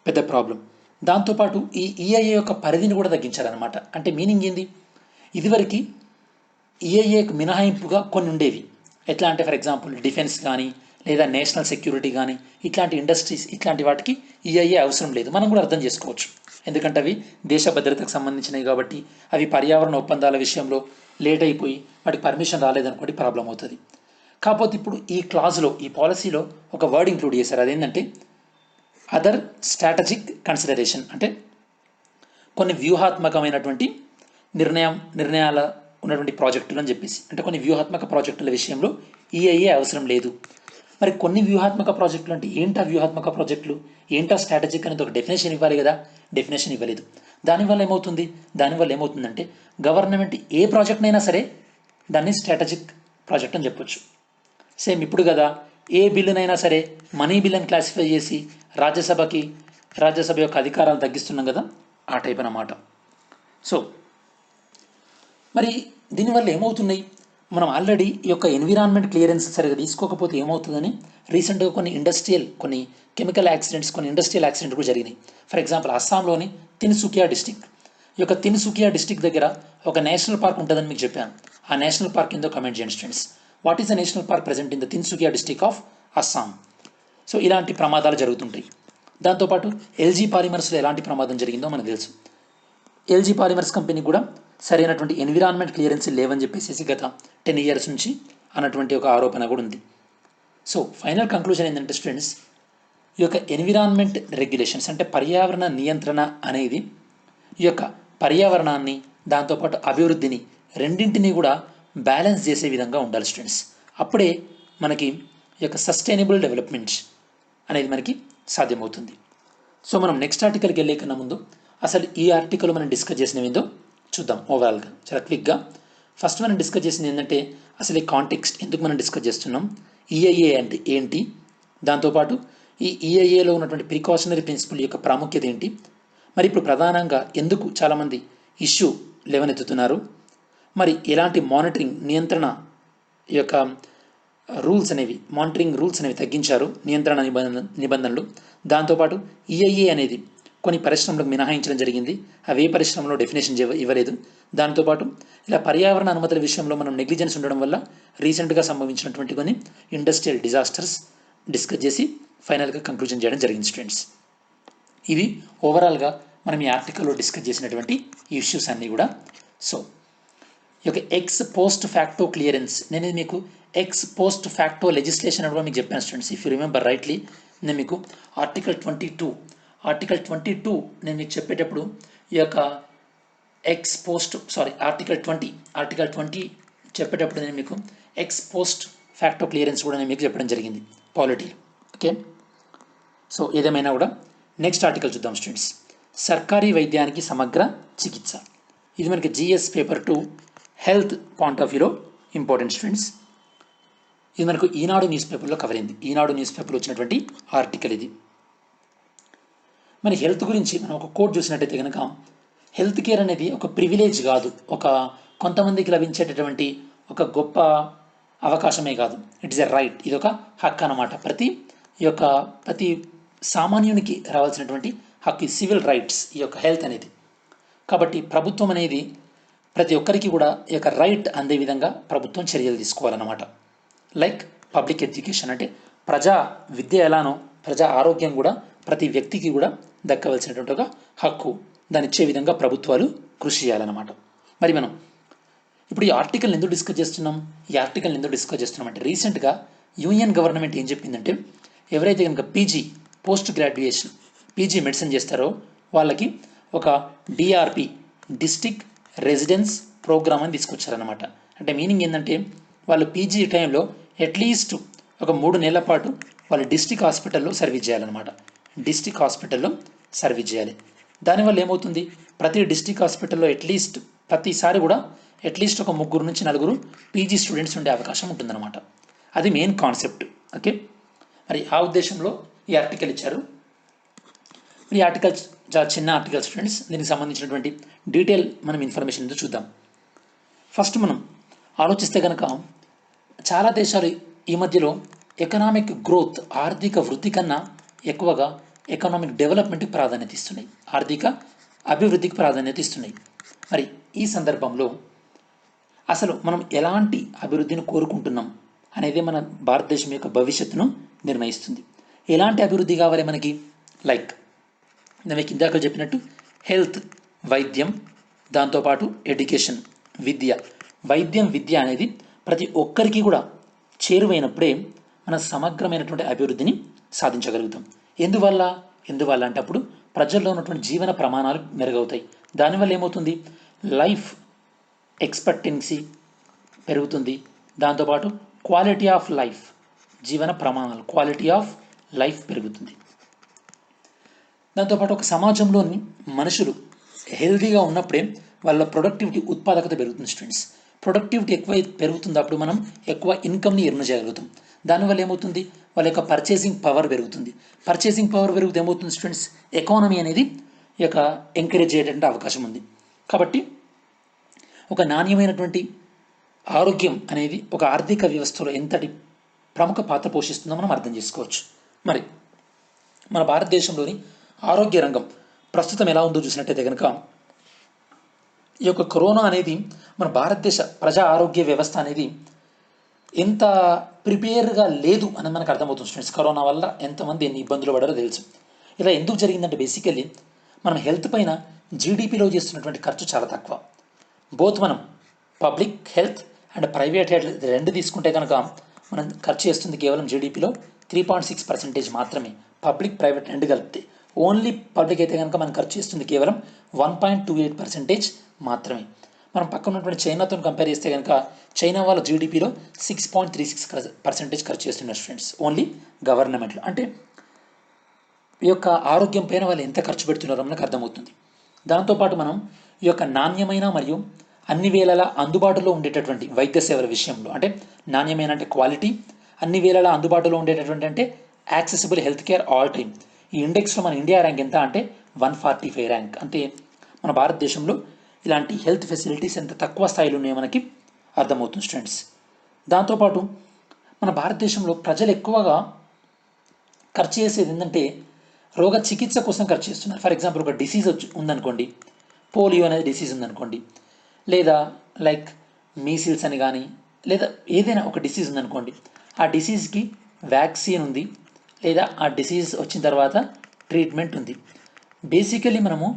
పెద్ద ప్రాబ్లం. దాంతోపాటు ఈ ఈఐఏ యొక్క పరిధిని కూడా తగ్గించారనమాట. అంటే మీనింగ్ ఏంది, ఇదివరకు ఈఐఏకి మినహాయింపుగా కొన్ని ఉండేవి. ఎట్లా అంటే ఫర్ ఎగ్జాంపుల్ డిఫెన్స్ కానీ లేదా నేషనల్ సెక్యూరిటీ కానీ ఇట్లాంటి ఇండస్ట్రీస్ ఇట్లాంటి వాటికి ఈఐఏ అవసరం లేదు. మనం కూడా అర్థం చేసుకోవచ్చు, ఎందుకంటే అవి దేశ భద్రతకు సంబంధించినవి కాబట్టి. అవి పర్యావరణ ఒప్పందాల విషయంలో లేట్ అయిపోయి వాటికి పర్మిషన్ రాలేదనుకోండి ప్రాబ్లం అవుతుంది. కాకపోతే ఇప్పుడు ఈ క్లాజ్లో ఈ పాలసీలో ఒక వర్డ్ ఇంక్లూడ్ చేశారు, అదేంటంటే అదర్ స్ట్రాటజిక్ కన్సిడరేషన్. అంటే కొన్ని వ్యూహాత్మకమైనటువంటి నిర్ణయాల ఉన్నటువంటి ప్రాజెక్టులు అని చెప్పేసి, అంటే కొన్ని వ్యూహాత్మక ప్రాజెక్టుల విషయంలో ఈఐఏ అవసరం లేదు. మరి కొన్ని వ్యూహాత్మక ప్రాజెక్టులు అంటే ఏంటా వ్యూహాత్మక ప్రాజెక్టులు, ఏంటా స్ట్రాటజిక్ అనేది ఒక డెఫినేషన్ ఇవ్వాలి కదా, డెఫినేషన్ ఇవ్వలేదు. దానివల్ల ఏమవుతుందంటే గవర్నమెంట్ ఏ ప్రాజెక్ట్నైనా సరే దాన్ని స్ట్రాటజిక్ ప్రాజెక్ట్ అని చెప్పొచ్చు. సేమ్ ఇప్పుడు కదా ఏ బిల్లునైనా సరే మనీ బిల్ అని క్లాసిఫై చేసి రాజ్యసభ యొక్క అధికారాలు తగ్గిస్తున్నాం కదా, ఆ టైప్ అన్నమాట. సో మరి దీనివల్ల ఏమవుతున్నాయి, మనం ఆల్రెడీ ఈ యొక్క ఎన్విరాన్మెంట్ క్లియరెన్స్ సరిగా తీసుకోకపోతే ఏమవుతుందని రీసెంట్గా కొన్ని కెమికల్ యాక్సిడెంట్స్, కొన్ని ఇండస్ట్రియల్ యాక్సిడెంట్ కూడా జరిగినాయి. ఫర్ ఎగ్జాంపుల్ అస్సాంలోని తిన్సుకియా డిస్టిక్, ఈ యొక్క తిన్సుకియా డిస్టిక్ దగ్గర ఒక నేషనల్ పార్క్ ఉంటుందని మీకు చెప్పాను. ఆ నేషనల్ పార్క్ ఏందో కమెంట్ చేయండి students. What is the national park present in the Tinsukia district of Assam. So ఇలాంటి ప్రమాదాలు జరుగుతుంటాయి. దాంతోపాటు ఎల్జీ పాలిమర్స్లో ఎలాంటి ప్రమాదం జరిగిందో మనకు తెలుసు. ఎల్జీ పాలిమర్స్ కంపెనీ కూడా సరైనటువంటి ఎన్విరాన్మెంట్ క్లియరెన్స్ లేవని చెప్పేసి గత 10 years నుంచి అన్నటువంటి ఒక ఆరోపణ కూడా ఉంది. సో ఫైనల్ కంక్లూజన్ ఏంటంటే స్టూడెంట్స్, ఈ యొక్క ఎన్విరాన్మెంట్ రెగ్యులేషన్స్ అంటే పర్యావరణ నియంత్రణ అనేది ఈ యొక్క పర్యావరణాన్ని దాంతోపాటు అభివృద్ధిని రెండింటినీ కూడా బ్యాలెన్స్ చేసే విధంగా ఉండాలి స్టూడెంట్స్. అప్పుడే మనకి ఈ యొక్క సస్టైనబుల్ డెవలప్మెంట్ అనేది మనకి సాధ్యమవుతుంది. సో మనం నెక్స్ట్ ఆర్టికల్కి వెళ్ళే కన్నా ముందు అసలు ఈ ఆర్టికల్ మనం డిస్కస్ చేసినవి ఏందో చూద్దాం ఓవరాల్గా చాలా క్విక్గా. ఫస్ట్ మనం డిస్కస్ చేసింది ఏంటంటే అసలు ఈ కాంటెక్స్ట్ ఎందుకు మనం డిస్కస్ చేస్తున్నాం, ఈఐఏ అంటే ఏంటి, దాంతోపాటు ఈ ఈఐఏలో ఉన్నటువంటి ప్రికాషనరీ ప్రిన్సిపల్ యొక్క ప్రాముఖ్యత ఏంటి, మరి ఇప్పుడు ప్రధానంగా ఎందుకు చాలామంది ఇష్యూ లేవనెత్తుతున్నారు, మరి ఎలాంటి మానిటరింగ్ నియంత్రణ యొక్క మానిటరింగ్ రూల్స్ అనేవి తగ్గించారు, నియంత్రణ నిబంధనలు. దాంతోపాటు ఈఐఏ అనేది కొన్ని పరిశ్రమలకు మినహాయించడం జరిగింది, అవి ఏ పరిశ్రమలో డెఫినేషన్ ఇవ్వలేదు. దాంతోపాటు ఇలా పర్యావరణ అనుమతుల విషయంలో మనం నెగ్లిజెన్స్ ఉండడం వల్ల రీసెంట్గా సంభవించినటువంటి కొన్ని ఇండస్ట్రియల్ డిజాస్టర్స్ డిస్కస్ చేసి ఫైనల్గా కంక్లూజన్ చేయడం జరిగింది స్టూడెంట్స్. ఇవి ఓవరాల్గా మనం ఈ ఆర్టికల్లో డిస్కస్ చేసినటువంటి ఇష్యూస్ అన్నీ కూడా. సో ఈ యొక్క ఎక్స్ పోస్ట్ ఫ్యాక్టో క్లియరెన్స్, నేను మీకు ఎక్స్ పోస్ట్ ఫ్యాక్టో లెజిస్లేషన్ అని కూడా మీకు చెప్పాను students. If you remember rightly, నేను మీకు ఆర్టికల్ 22 నేను మీకు చెప్పేటప్పుడు ఈ యొక్క ఆర్టికల్ 20 చెప్పేటప్పుడు నేను మీకు ఎక్స్ పోస్ట్ ఫ్యాక్టో క్లియరెన్స్ కూడా నేను మీకు చెప్పడం జరిగింది పాలిటీ. ఓకే, సో ఏదేమైనా కూడా నెక్స్ట్ ఆర్టికల్ చూద్దాం స్టూడెంట్స్. సర్కారీ వైద్యానికి సమగ్ర చికిత్స. ఇది మనకి GS paper 2 health point of వ్యూలో ఇంపార్టెంట్ స్టూడెంట్స్. ఇది మనకు ఈనాడు న్యూస్ పేపర్లో కవర్ అయింది. ఈనాడు న్యూస్ పేపర్లో వచ్చినటువంటి ఆర్టికల్ ఇది. మరి హెల్త్ గురించి మనం ఒక కోట్ చూసినట్టయితే కనుక, హెల్త్ కేర్ అనేది ఒక ప్రివిలేజ్ కాదు, ఒక కొంతమందికి లభించేటటువంటి ఒక గొప్ప అవకాశమే కాదు, ఇట్స్ ఎ రైట్, ఇది ఒక హక్కు అన్నమాట. ప్రతి సామాన్యునికి రావాల్సినటువంటి హక్కు, సివిల్ రైట్స్ ఈ యొక్క హెల్త్ అనేది. కాబట్టి ప్రభుత్వం అనేది ప్రతి ఒక్కరికి కూడా ఈ యొక్క రైట్ అందే విధంగా ప్రభుత్వం చర్యలు తీసుకోవాలన్నమాట. లైక్ పబ్లిక్ ఎడ్యుకేషన్ అంటే ప్రజా విద్య ఎలానో ప్రజా ఆరోగ్యం కూడా ప్రతి వ్యక్తికి కూడా దక్కవలసినటువంటి ఒక హక్కు, దాన్ని ఇచ్చే విధంగా ప్రభుత్వాలు కృషి చేయాలన్నమాట. మరి మనం ఇప్పుడు ఈ ఆర్టికల్ని ఎందుకు డిస్కస్ చేస్తున్నాం అంటే రీసెంట్గా యూనియన్ గవర్నమెంట్ ఏం చెప్పిందంటే, ఎవరైతే కనుక పోస్ట్ గ్రాడ్యుయేషన్ పీజీ మెడిసిన్ చేస్తారో వాళ్ళకి ఒక డిఆర్పి డిస్ట్రిక్ట్ రెసిడెన్స్ ప్రోగ్రామ్ అని తీసుకొచ్చారనమాట. అంటే మీనింగ్ ఏంటంటే వాళ్ళు పీజీ టైంలో అట్లీస్ట్ ఒక 3 నెలల పాటు వాళ్ళు డిస్ట్రిక్ట్ హాస్పిటల్లో సర్వీస్ చేయాలన్నమాట. దానివల్ల ఏమవుతుంది, ప్రతి డిస్ట్రిక్ట్ హాస్పిటల్లో ప్రతిసారి కూడా అట్లీస్ట్ ఒక 3 నుంచి 4 పీజీ స్టూడెంట్స్ ఉండే అవకాశం ఉంటుందన్నమాట. అది మెయిన్ కాన్సెప్ట్. ఓకే, మరి ఆ ఉద్దేశంలో ఈ ఆర్టికల్ ఇచ్చారు. ఈ ఆర్టికల్ చాలా చిన్న ఆర్టికల్ స్టూడెంట్స్. దీనికి సంబంధించినటువంటి డీటెయిల్ మనం ఇన్ఫర్మేషన్ ఏంటో చూద్దాం. ఫస్ట్ మనం ఆలోచిస్తే కనుక చాలా దేశాలు ఈ మధ్యలో ఎకనామిక్ గ్రోత్, ఆర్థిక వృద్ధి కన్నా ఎక్కువగా ఎకనామిక్ డెవలప్మెంట్కి ప్రాధాన్యత ఇస్తున్నాయి, ఆర్థిక అభివృద్ధికి ప్రాధాన్యత ఇస్తున్నాయి. మరి ఈ సందర్భంలో అసలు మనం ఎలాంటి అభివృద్ధిని కోరుకుంటున్నాం అనేది మన భారతదేశం యొక్క భవిష్యత్తును నిర్ణయిస్తుంది. ఎలాంటి అభివృద్ధి కావాలి మనకి, లైక్ నేను మీకు ఇందాక చెప్పినట్టు హెల్త్ వైద్యం, దాంతోపాటు ఎడ్యుకేషన్ విద్య అనేది ప్రతి ఒక్కరికి కూడా చేరువైనప్పుడే మన సమగ్రమైనటువంటి అభివృద్ధిని సాధించగలుగుతాం. ఎందువల్ల అంటే అప్పుడు ప్రజల్లో ఉన్నటువంటి జీవన ప్రమాణాలు మెరుగవుతాయి. దానివల్ల ఏమవుతుంది, లైఫ్ ఎక్స్పెక్టెన్సీ పెరుగుతుంది. దాంతోపాటు క్వాలిటీ ఆఫ్ లైఫ్ పెరుగుతుంది. దాంతోపాటు ఒక సమాజంలోని మనుషులు హెల్తీగా ఉన్నప్పుడే వాళ్ళ ప్రొడక్టివిటీ, ఉత్పాదకత పెరుగుతుంది స్టూడెంట్స్. ప్రొడక్టివిటీ ఎక్కువ పెరుగుతుంది, అప్పుడు మనం ఎక్కువ ఇన్కమ్ని ఎర్న్ చేయగలుగుతాం. దానివల్ల ఏమవుతుంది, వాళ్ళ యొక్క పర్చేసింగ్ పవర్ పెరుగుతుంది. పెరిగితే ఏమవుతుంది స్టూడెంట్స్, ఎకానమీ అనేది ఈ యొక్క ఎంకరేజ్ చేయడానికి అవకాశం ఉంది. కాబట్టి ఒక నాణ్యమైనటువంటి ఆరోగ్యం అనేది ఒక ఆర్థిక వ్యవస్థలో ఎంతటి ప్రముఖ పాత్ర పోషిస్తుందో మనం అర్థం చేసుకోవచ్చు. మరి మన భారతదేశంలోని ఆరోగ్య రంగం ప్రస్తుతం ఎలా ఉందో చూసినట్టయితే కనుక, ఈ యొక్క కరోనా అనేది మన భారతదేశ ప్రజా ఆరోగ్య వ్యవస్థ అనేది ఎంత ప్రిపేర్గా లేదు అని మనకు అర్థమవుతుంది స్టూడెంట్స్. కరోనా వల్ల ఎంతమంది ఎన్ని ఇబ్బందులు పడారో తెలుసు. ఇలా ఎందుకు జరిగిందంటే బేసికల్లీ మనం హెల్త్ పైన జీడిపిలో చేస్తున్నటువంటి ఖర్చు చాలా తక్కువ. బోత్ మనం public health and private health రెండు తీసుకుంటే కనుక మనం ఖర్చు చేస్తుంది కేవలం జీడిపిలో 3.6% మాత్రమే. పబ్లిక్ ప్రైవేట్ రెండు కలిపితే. ఓన్లీ పబ్లిక్ అయితే కనుక మనం ఖర్చు చేస్తుంది కేవలం 1.28% మాత్రమే. మనం పక్కన ఉన్నటువంటి చైనాతో కంపేర్ చేస్తే కనుక చైనా వాళ్ళ జీడిపిలో 6.36% ఖర్చు చేస్తున్నారు స్టూడెంట్స్, ఓన్లీ గవర్నమెంట్లో. అంటే ఈ యొక్క ఆరోగ్యం పైన వాళ్ళు ఎంత ఖర్చు పెడుతున్నారో మనకు అర్థమవుతుంది. దాంతోపాటు మనం ఈ యొక్క నాణ్యమైన మరియు అన్ని వేళలా అందుబాటులో ఉండేటటువంటి వైద్య సేవల విషయంలో, అంటే నాణ్యమైన అంటే క్వాలిటీ, అన్ని వేళలా అందుబాటులో ఉండేటటువంటి అంటే accessible health care all time. ఈ ఇండెక్స్లో మన ఇండియా ర్యాంక్ ఎంత అంటే 145 ర్యాంక్. అంటే మన భారతదేశంలో ఇలాంటి హెల్త్ ఫెసిలిటీస్ ఎంత తక్కువ స్థాయిలో ఉన్నాయో మనకి అర్థమవుతుంది స్టూడెంట్స్. దాంతోపాటు మన భారతదేశంలో ప్రజలు ఎక్కువగా ఖర్చు చేసేది ఏంటంటే రోగ చికిత్స కోసం ఖర్చు చేస్తున్నారు. ఫర్ ఎగ్జాంపుల్ ఒక డిసీజ్ ఉందనుకోండి, పోలియో అనేది డిసీజ్ ఉందనుకోండి, లేదా లైక్ మీసిల్స్ అని కానీ, లేదా ఏదైనా ఒక డిసీజ్ ఉందనుకోండి, ఆ డిసీజ్కి వ్యాక్సిన్ ఉంది, లేదా ఆ డిసీజ్ వచ్చిన తర్వాత ట్రీట్మెంట్ ఉంది. బేసికలీ మనము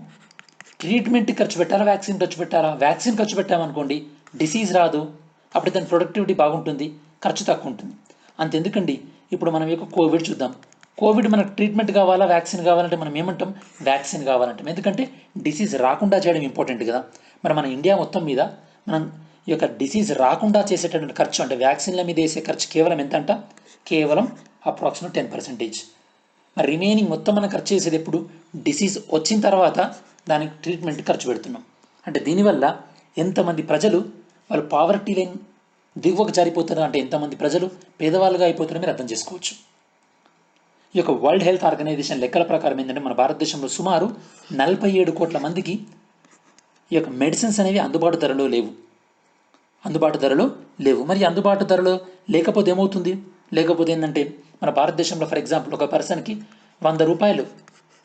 ట్రీట్మెంట్ ఖర్చు పెట్టాలా, వ్యాక్సిన్ ఖర్చు పెట్టాలా? వ్యాక్సిన్ ఖర్చు పెట్టామనుకోండి డిసీజ్ రాదు, అప్పుడు దాని ప్రొడక్టివిటీ బాగుంటుంది, ఖర్చు తక్కువ ఉంటుంది. అంతెందుకండి, ఇప్పుడు మనం యొక్క కోవిడ్ చూద్దాం. కోవిడ్ మనకు ట్రీట్మెంట్ కావాలా, వ్యాక్సిన్ కావాలంటే మనం ఏమంటాం? వ్యాక్సిన్ కావాలంటాం. ఎందుకంటే డిసీజ్ రాకుండా చేయడం ఇంపార్టెంట్ కదా. మరి మన ఇండియా మొత్తం మీద మనం ఈ యొక్క డిసీజ్ రాకుండా చేసేటటువంటి ఖర్చు అంటే వ్యాక్సిన్ల మీద వేసే ఖర్చు కేవలం ఎంత అంట? కేవలం అప్రాక్సిమేట్ 10%. మరి రిమైనింగ్ మొత్తం మనం ఖర్చు చేసేది ఎప్పుడు? డిసీజ్ వచ్చిన తర్వాత దానికి ట్రీట్మెంట్ ఖర్చు పెడుతున్నాం. అంటే దీనివల్ల ఎంతమంది ప్రజలు వాళ్ళు పావర్టీ లైన్ దిగువకు జారిపోతున్నారు, అంటే ఎంతమంది ప్రజలు పేదవాళ్ళుగా అయిపోతున్నారో మీరు అర్థం చేసుకోవచ్చు. ఈ యొక్క వరల్డ్ హెల్త్ ఆర్గనైజేషన్ లెక్కల ప్రకారం ఏంటంటే మన భారతదేశంలో సుమారు 47 కోట్ల మందికి ఈ యొక్క మెడిసిన్స్ అనేవి అందుబాటు ధరలో లేవు. మరి అందుబాటు ధరలో లేకపోతే ఏమవుతుంది? లేకపోతే ఏంటంటే మన భారతదేశంలో ఫర్ ఎగ్జాంపుల్ ఒక పర్సన్కి 100 రూపాయలు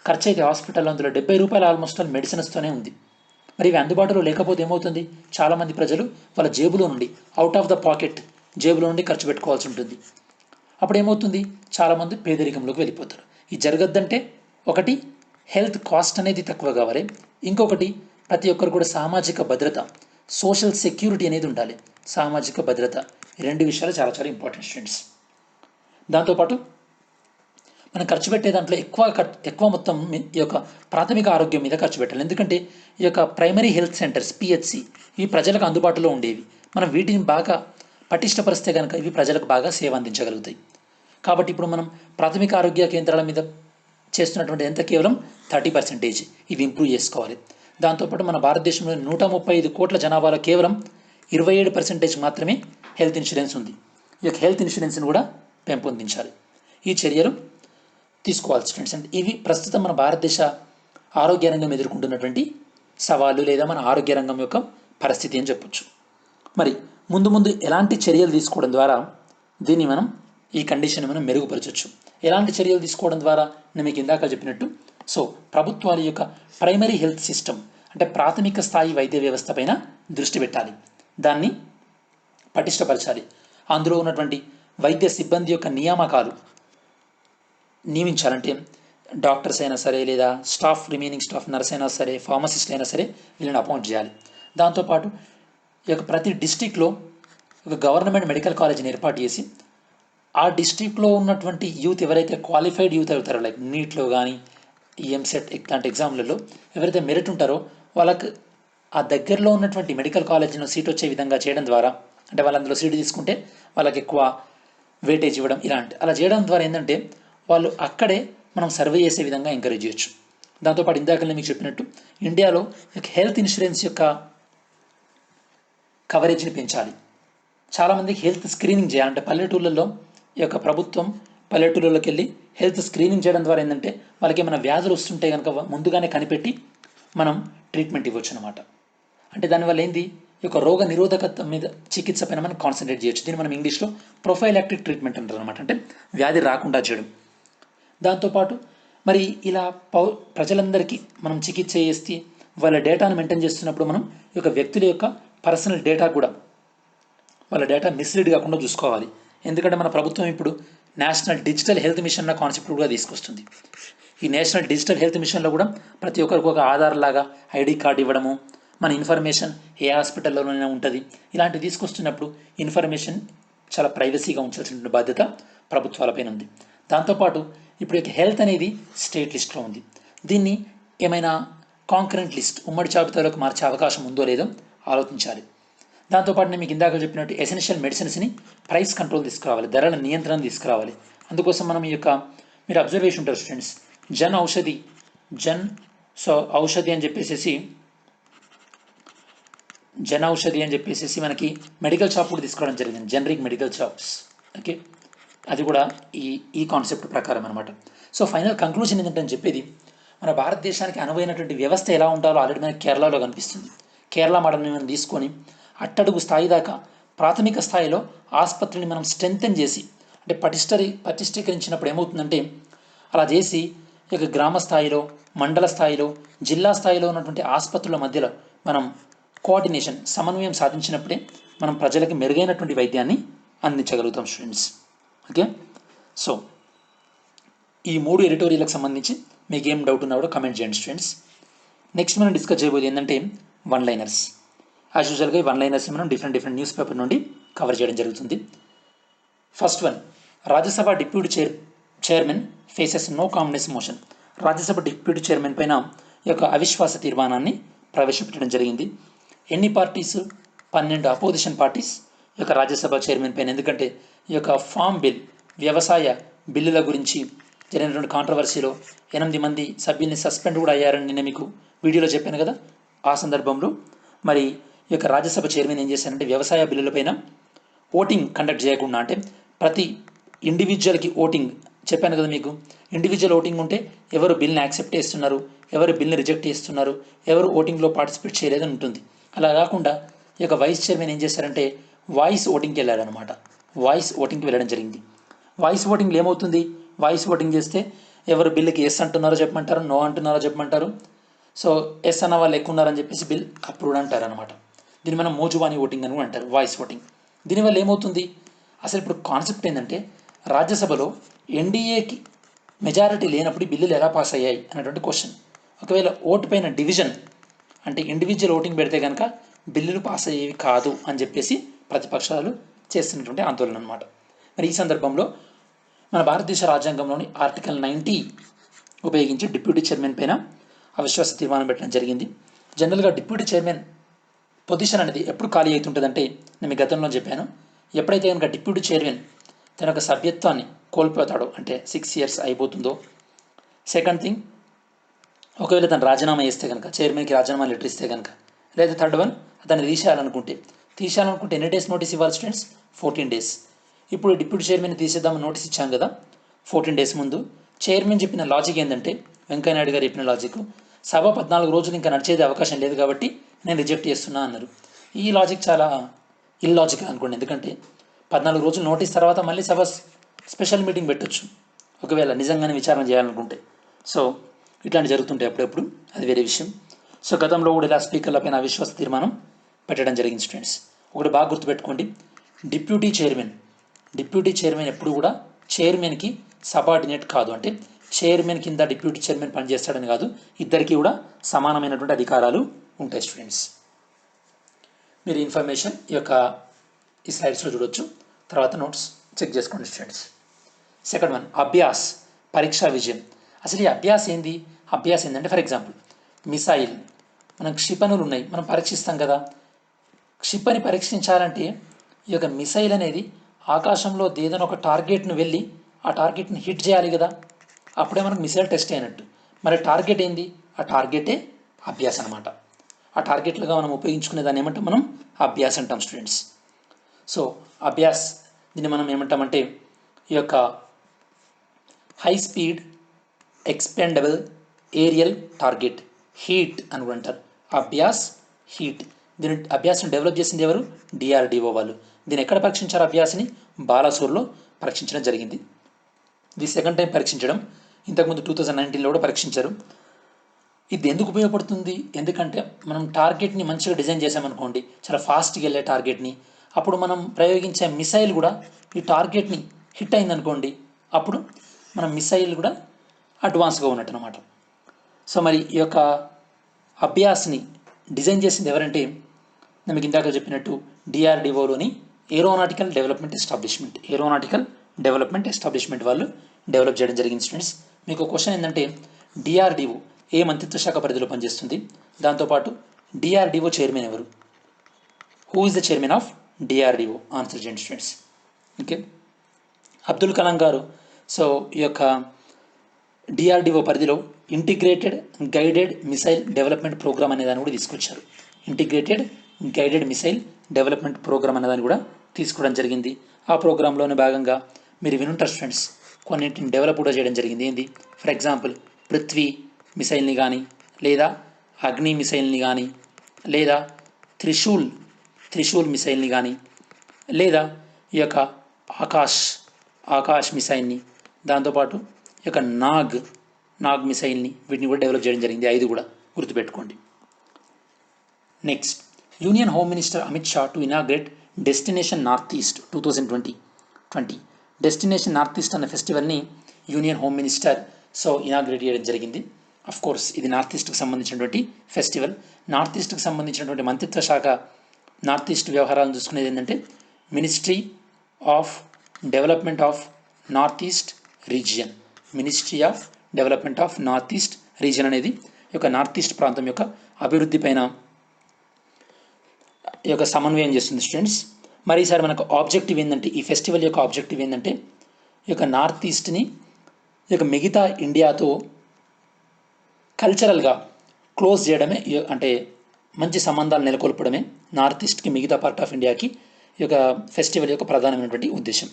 ఖర్చు అయితే హాస్పిటల్లో అందులో 70 రూపాయలు ఆల్మోస్ట్ ఆల్ మెడిసిన్స్తోనే ఉంది. మరి ఇవి అందుబాటులో లేకపోతే ఏమవుతుంది? చాలామంది ప్రజలు వాళ్ళ జేబులో నుండి, అవుట్ ఆఫ్ ద పాకెట్ జేబులో నుండి ఖర్చు పెట్టుకోవాల్సి ఉంటుంది. అప్పుడు ఏమవుతుంది? చాలామంది పేదరికంలోకి వెళ్ళిపోతారు. ఇది జరగద్దంటే ఒకటి హెల్త్ కాస్ట్ అనేది తక్కువ కావాలి, ఇంకొకటి ప్రతి ఒక్కరు కూడా సామాజిక భద్రత, సోషల్ సెక్యూరిటీ అనేది ఉండాలి. సామాజిక భద్రత ఈ రెండు విషయాలు చాలా చాలా ఇంపార్టెంట్ స్టూడెంట్స్. దాంతోపాటు మనం ఖర్చు పెట్టే దాంట్లో ఎక్కువ మొత్తం ఈ యొక్క ప్రాథమిక ఆరోగ్యం మీద ఖర్చు పెట్టాలి. ఎందుకంటే ఈ యొక్క ప్రైమరీ హెల్త్ సెంటర్స్ పిహెచ్సి ఇవి ప్రజలకు అందుబాటులో ఉండేవి. మనం వీటిని బాగా పటిష్టపరిస్తే కనుక ఇవి ప్రజలకు బాగా సేవ అందించగలుగుతాయి. కాబట్టి ఇప్పుడు మనం ప్రాథమిక ఆరోగ్య కేంద్రాల మీద చేస్తున్నటువంటి ఎంత కేవలం 30%. ఇవి ఇంప్రూవ్ చేసుకోవాలి. దాంతోపాటు మన భారతదేశంలో 135 కోట్ల జనాభాలో కేవలం 27% మాత్రమే హెల్త్ ఇన్సూరెన్స్ ఉంది. ఈ యొక్క హెల్త్ ఇన్సూరెన్స్ని కూడా పెంపొందించాలి. ఈ చర్యలు తీసుకోవాలి స్టూడెంట్స్. అంటే ఇవి ప్రస్తుతం మన భారతదేశ ఆరోగ్య రంగం ఎదుర్కొంటున్నటువంటి సవాళ్ళు, లేదా మన ఆరోగ్య రంగం యొక్క పరిస్థితి అని చెప్పొచ్చు. మరి ముందు ఎలాంటి చర్యలు తీసుకోవడం ద్వారా ఈ కండిషన్ మనం మెరుగుపరచవచ్చు? ఎలాంటి చర్యలు తీసుకోవడం ద్వారా నేను మీకు ఇందాక చెప్పినట్టు ప్రభుత్వాల యొక్క ప్రైమరీ హెల్త్ సిస్టమ్ అంటే ప్రాథమిక స్థాయి వైద్య వ్యవస్థ పైన దృష్టి పెట్టాలి, దాన్ని పటిష్టపరచాలి. అందులో ఉన్నటువంటి వైద్య సిబ్బంది యొక్క నియామకాలు నియమించాలంటే డాక్టర్స్ అయినా సరే, లేదా రిమైనింగ్ స్టాఫ్ నర్స్ అయినా సరే, ఫార్మసిస్ట్ అయినా సరే వీళ్ళని అపాయింట్ చేయాలి. దాంతోపాటు ఈ యొక్క ప్రతి డిస్టిక్లో ఒక గవర్నమెంట్ మెడికల్ కాలేజీని ఏర్పాటు చేసి ఆ డిస్ట్రిక్ట్లో ఉన్నటువంటి యూత్ ఎవరైతే క్వాలిఫైడ్ యూత్ అవుతారో, లైక్ నీట్లో కానీ ఎంసెట్ ఇట్లాంటి ఎగ్జామ్లలో ఎవరైతే మెరిట్ ఉంటారో వాళ్ళకి ఆ దగ్గరలో ఉన్నటువంటి మెడికల్ కాలేజీలో సీట్ వచ్చే విధంగా చేయడం ద్వారా, అంటే వాళ్ళు అందులో సీటు తీసుకుంటే వాళ్ళకి ఎక్కువ వెయిటేజ్ ఇవ్వడం, అలా చేయడం ద్వారా ఏంటంటే వాళ్ళు అక్కడే మనం సర్వే చేసే విధంగా ఎంకరేజ్ చేయొచ్చు. దాంతోపాటు ఇందాకనే మీకు చెప్పినట్టు ఇండియాలో హెల్త్ ఇన్సూరెన్స్ యొక్క కవరేజ్ని పెంచాలి. చాలామందికి హెల్త్ స్క్రీనింగ్ చేయాలంటే పల్లెటూళ్ళల్లో ఈ యొక్క ప్రభుత్వం పల్లెటూళ్ళలోకి వెళ్ళి హెల్త్ స్క్రీనింగ్ చేయడం ద్వారా ఏంటంటే వాళ్ళకి ఏమైనా వ్యాధులు వస్తుంటే కనుక ముందుగానే కనిపెట్టి మనం ట్రీట్మెంట్ ఇవ్వచ్చు అనమాట. అంటే దానివల్ల ఏంది, ఈ యొక్క రోగ నిరోధకత మీద చికిత్స పైన మనం కాన్సన్ట్రేట్ చేయొచ్చు. దీన్ని మనం ఇంగ్లీష్లో ప్రొఫైలాక్టిక్ ట్రీట్మెంట్ అంటారు అనమాట, అంటే వ్యాధి రాకుండా చేయడం. దాంతోపాటు మరి ఇలా ప్రజలందరికీ మనం చికిత్స చేసి వాళ్ళ డేటాను మెయింటైన్ చేస్తున్నప్పుడు మనం ఈ యొక్క వ్యక్తుల యొక్క పర్సనల్ డేటా కూడా వాళ్ళ డేటా మిస్లీడ్ కాకుండా చూసుకోవాలి. ఎందుకంటే మన ప్రభుత్వం ఇప్పుడు నేషనల్ డిజిటల్ హెల్త్ మిషన్ అన్న కాన్సెప్ట్ కూడా తీసుకొస్తుంది. ఈ నేషనల్ డిజిటల్ హెల్త్ మిషన్లో కూడా ప్రతి ఒక్కరికి ఒక ఆధార్ లాగా ఐడి కార్డు ఇవ్వడము, మన ఇన్ఫర్మేషన్ ఏ హాస్పిటల్లోనైనా ఉంటుంది, ఇలాంటివి తీసుకొస్తున్నప్పుడు ఇన్ఫర్మేషన్ చాలా ప్రైవసీగా ఉంచాల్సిన బాధ్యత ప్రభుత్వాలపైన ఉంది. దాంతోపాటు ఇప్పుడు హెల్త్ అనేది స్టేట్ లిస్ట్లో ఉంది. దీన్ని ఏమైనా కాంకరెంట్ లిస్ట్ ఉమ్మడి జాబితాలోకి మార్చే అవకాశం ఉందో లేదో ఆలోచించాలి. దాంతోపాటు నేను మీకు ఇందాక చెప్పినట్టు ఎసెన్షియల్ మెడిసిన్స్ని ప్రైస్ కంట్రోల్ తీసుకురావాలి, ధరల నియంత్రణ తీసుకురావాలి. అందుకోసం మనం మీరు అబ్జర్వేషన్ ఉంటారు స్టూడెంట్స్, ఔషధి అని చెప్పేసి మనకి మెడికల్ షాప్ కూడా తీసుకురావడం జరిగింది, జనరిక్ మెడికల్ షాప్స్. ఓకే, అది కూడా ఈ కాన్సెప్ట్ ప్రకారం అనమాట. సో ఫైనల్ కంక్లూజన్ ఏంటంటే చెప్పేది, మన భారతదేశానికి అనువైనటువంటి వ్యవస్థ ఎలా ఉండాలో ఆల్రెడీ మనకి కేరళలో కనిపిస్తుంది. కేరళ మోడల్ని మనం తీసుకొని అట్టడుగు స్థాయి దాకా ప్రాథమిక స్థాయిలో ఆసుపత్రిని మనం స్ట్రెంథెన్ చేసి, అంటే పటిష్టీకరించినప్పుడు ఏమవుతుందంటే, అలా చేసి గ్రామ స్థాయిలో, మండల స్థాయిలో, జిల్లా స్థాయిలో ఉన్నటువంటి ఆసుపత్రుల మధ్యలో మనం కోఆర్డినేషన్, సమన్వయం సాధించినప్పుడే మనం ప్రజలకు మెరుగైనటువంటి వైద్యాన్ని అందించగలుగుతాం స్టూడెంట్స్. ఓకే, సో ఈ 3 ఎడిటోరియల్కి సంబంధించి మీకు ఏం డౌట్ ఉన్నా కూడా కమెంట్ చేయండి స్టూడెంట్స్. నెక్స్ట్ మనం డిస్కస్ చేయబోయేది ఏంటంటే వన్ లైనర్స్. యాజ్ యూజువల్గా ఈ వన్ లైనర్స్ మనం డిఫరెంట్ న్యూస్ పేపర్ నుండి కవర్ చేయడం జరుగుతుంది. First one, Rajya Sabha deputy chairman faces no confidence motion. Rajya Sabha deputy chairman పైన అవిశ్వాస తీర్మానాన్ని ప్రవేశపెట్టడం జరిగింది. ఎన్ని parties? 12 opposition parties Rajya Sabha chairman పైన. ఎందుకంటే ఫామ్ బిల్, వ్యవసాయ బిల్లుల గురించి జరిగినటువంటి కాంట్రవర్సీలో 8 మంది సభ్యుల్ని సస్పెండ్ కూడా అయ్యారని నేను మీకు వీడియోలో చెప్పాను కదా. ఆ సందర్భంలో మరి రాజ్యసభ చైర్మన్ ఏం చేశారంటే, వ్యవసాయ బిల్లులపైన ఓటింగ్ కండక్ట్ చేయకుండా, అంటే ప్రతి ఇండివిజువల్కి ఓటింగ్ చెప్పాను కదా మీకు, ఇండివిజువల్ ఓటింగ్ ఉంటే ఎవరు బిల్ని యాక్సెప్ట్ చేస్తున్నారు, ఎవరు బిల్ని రిజెక్ట్ చేస్తున్నారు, ఎవరు ఓటింగ్లో పార్టిసిపేట్ చేయలేదని ఉంటుంది. అలా కాకుండా వైస్ చైర్మన్ ఏం చేశారంటే వాయిస్ ఓటింగ్కి వెళ్ళారనమాట. వాయిస్ ఓటింగ్కి వెళ్ళడం జరిగింది. వాయిస్ ఓటింగ్లో ఏమవుతుంది, వాయిస్ ఓటింగ్ చేస్తే ఎవరు బిల్లుకి ఎస్ అంటున్నారో చెప్పమంటారు, నో అంటున్నారో చెప్పమంటారు. సో ఎస్ అన్న వాళ్ళు ఎక్కువ ఉన్నారని చెప్పేసి బిల్ అప్రూవ్డ్ అంటారు అనమాట. దీన్ని మనం మోజువాని ఓటింగ్ అని అంటారు, వాయిస్ ఓటింగ్. దీనివల్ల ఏమవుతుంది, అసలు ఇప్పుడు కాన్సెప్ట్ ఏంటంటే, రాజ్యసభలో ఎన్డీఏకి మెజారిటీ లేనప్పుడు బిల్లులు ఎలా పాస్ అయ్యాయి అనేటువంటి క్వశ్చన్. ఒకవేళ ఓటు పైన డివిజన్, అంటే ఇండివిజువల్ ఓటింగ్ పెడితే కనుక బిల్లులు పాస్ అయ్యేవి కాదు అని చెప్పేసి ప్రతిపక్షాలు చేస్తున్నటువంటి ఆందోళన అనమాట. మరి ఈ సందర్భంలో మన భారతదేశ రాజ్యాంగంలోని ఆర్టికల్ 90 ఉపయోగించి డిప్యూటీ చైర్మన్ పైన అవిశ్వాస తీర్మానం పెట్టడం జరిగింది. జనరల్గా డిప్యూటీ చైర్మన్ పొజిషన్ అనేది ఎప్పుడు ఖాళీ అవుతుంటుందంటే, నేను మీ గతంలో చెప్పాను, ఎప్పుడైతే కనుక డిప్యూటీ చైర్మన్ తన సభ్యత్వాన్ని కోల్పోతాడో, అంటే 6 years అయిపోతుందో. సెకండ్ థింగ్, ఒకవేళ తను రాజీనామా చేస్తే కనుక, చైర్మన్కి రాజీనామా లెటర్ ఇస్తే కనుక, లేదా థర్డ్ వన్, అతన్ని తీసేయాలనుకుంటే ఎన్ని డేస్ నోటీస్ ఇవ్వాలి స్టూడెంట్స్? 14 days. ఇప్పుడు డిప్యూటీ చైర్మన్ తీసేద్దామని నోటీస్ ఇచ్చాం కదా 14 days ముందు. చైర్మన్ చెప్పిన లాజిక్ ఏంటంటే, వెంకయ్యనాయుడు గారు చెప్పిన లాజిక్, సభ 14 రోజులు ఇంకా నడిచేది అవకాశం లేదు కాబట్టి నేను రిజెక్ట్ చేస్తున్నా అన్నారు. ఈ లాజిక్ చాలా ఇల్లాజికల్ అనుకోండి. ఎందుకంటే 14 రోజులు నోటీస్ తర్వాత మళ్ళీ సభ స్పెషల్ మీటింగ్ పెట్టొచ్చు ఒకవేళ నిజంగానే విచారణ చేయాలనుకుంటే. సో ఇట్లాంటి జరుగుతుంటాయి అప్పుడప్పుడు, అది వేరే విషయం. సో గతంలో కూడా ఇలా స్పీకర్ల పైన అవిశ్వాస తీర్మానం పెట్టడం జరిగింది స్టూడెంట్స్. ఒకటి బాగా గుర్తుపెట్టుకోండి, డిప్యూటీ చైర్మన్ ఎప్పుడు కూడా చైర్మన్కి సబార్డినేట్ కాదు. అంటే చైర్మన్ కింద డిప్యూటీ చైర్మన్ పనిచేస్తాడని కాదు, ఇద్దరికి కూడా సమానమైనటువంటి అధికారాలు ఉంటాయి స్టూడెంట్స్. మీరు ఇన్ఫర్మేషన్ ఈ స్లైడ్స్లో చూడొచ్చు, తర్వాత నోట్స్ చెక్ చేసుకోండి స్టూడెంట్స్. సెకండ్ వన్, అభ్యాస్, పరీక్షా విజయం. అసలు ఈ అభ్యాస్ ఏంటంటే, ఫర్ ఎగ్జాంపుల్ మిసైల్, మనకు క్షిపణులు ఉన్నాయి, మనం పరీక్షిస్తాం కదా. క్షిపణి పరీక్షించాలంటే మిసైల్ అనేది ఆకాశంలో ఏదైనా ఒక టార్గెట్ను వెళ్ళి ఆ టార్గెట్ని హిట్ చేయాలి కదా, అప్పుడే మనకు మిసైల్ టెస్ట్ అయినట్టు. మరి టార్గెట్ ఏంది? ఆ టార్గెటే అభ్యాస్ అనమాట. ఆ టార్గెట్లుగా మనం ఉపయోగించుకునే దాన్ని ఏమంటాం? మనం అభ్యాస్ అంటాం స్టూడెంట్స్. సో అభ్యాస్, దీన్ని మనం ఏమంటామంటే high speed expendable aerial target, heat అని కూడా అంటారు. అభ్యాస్, హీట్. దీని అభ్యాసం డెవలప్ చేసింది ఎవరు? DRDO వాళ్ళు. దీన్ని ఎక్కడ పరీక్షించారు? అభ్యాస్ని బాలాసోర్లో పరీక్షించడం జరిగింది. ఇది సెకండ్ టైం పరీక్షించడం. ఇంతకుముందు 2019లో కూడా పరీక్షించారు. ఇది ఎందుకు ఉపయోగపడుతుంది? ఎందుకంటే మనం టార్గెట్ని మంచిగా డిజైన్ చేసామనుకోండి, చాలా ఫాస్ట్గా వెళ్ళే టార్గెట్ని, అప్పుడు మనం ప్రయోగించే మిసైల్ కూడా ఈ టార్గెట్ని హిట్ అయిందనుకోండి, అప్పుడు మన మిసైల్ కూడా అడ్వాన్స్గా ఉన్నట్టు అనమాట. సో మరి ఈ యొక్క అభ్యాస్ని డిజైన్ చేసింది ఎవరంటే, మీకు ఇందాక చెప్పినట్టు డిఆర్డిఓలోని ఏరోనాటికల్ డెవలప్మెంట్ ఎస్టాబ్లిష్మెంట్ వాళ్ళు డెవలప్ చేయడం జరిగింది. స్టూడెంట్స్, మీకు క్వశ్చన్ ఏంటంటే డిఆర్డిఓ ఏ మంత్రిత్వ శాఖ పరిధిలో పనిచేస్తుంది, దాంతోపాటు డిఆర్డిఓ చైర్మన్ ఎవరు, who is the chairman of DRDO, answer చేయండి students. Okay, Abdul Kalam garu so ఈ యొక్క డిఆర్డిఓ పరిధిలో integrated guided missile development program అనే దాన్ని కూడా తీసుకొచ్చారు. Integrated guided missile development program అనే దాన్ని కూడా తీసుకోవడం జరిగింది. ఆ ప్రోగ్రాంలోని భాగంగా మీరు వినుంటారు స్టూడెంట్స్, కొన్నింటిని డెవలప్ కూడా చేయడం జరిగింది. ఏంది, ఫర్ ఎగ్జాంపుల్ పృథ్వీ మిసైల్ని కానీ, లేదా అగ్ని మిసైల్ని కానీ, లేదా త్రిశూల్ మిసైల్ని కానీ, లేదా ఈ యొక్క ఆకాష్ మిసైల్ని, దాంతోపాటు ఈ యొక్క నాగ్ మిసైల్ని, వీటిని కూడా డెవలప్ చేయడం జరిగింది. 5 కూడా గుర్తుపెట్టుకోండి. Next, union home minister Amit Shah to inaugurate destination north east 2020. Destination north east అన్న ఫెస్టివల్ని union home minister so inaugurate చేయడం జరిగింది. అఫ్ కోర్స్ ఇది నార్త్ ఈస్ట్కి సంబంధించినటువంటి ఫెస్టివల్. నార్త్ ఈస్ట్కి సంబంధించినటువంటి మంత్రిత్వ శాఖ నార్త్ ఈస్ట్ వ్యవహారాలను చూసుకునేది ఏంటంటే ministry of development of north east region. Ministry of development of north east region అనేది ఈ యొక్క నార్త్ ఈస్ట్ ప్రాంతం యొక్క అభివృద్ధి పైన ఈ యొక్క సమన్వయం చేస్తుంది స్టూడెంట్స్. మరి ఈసారి మనకు ఆబ్జెక్టివ్ ఏంటంటే, ఈ ఫెస్టివల్ యొక్క ఆబ్జెక్టివ్ ఏంటంటే ఈ యొక్క నార్త్ ఈస్ట్ని ఈ యొక్క మిగతా ఇండియాతో కల్చరల్గా క్లోజ్ చేయడమే, అంటే మంచి సంబంధాలు నెలకొల్పడమే నార్త్ ఈస్ట్కి మిగతా పార్ట్ ఆఫ్ ఇండియాకి ఈ యొక్క ఫెస్టివల్ యొక్క ప్రధానమైనటువంటి ఉద్దేశం.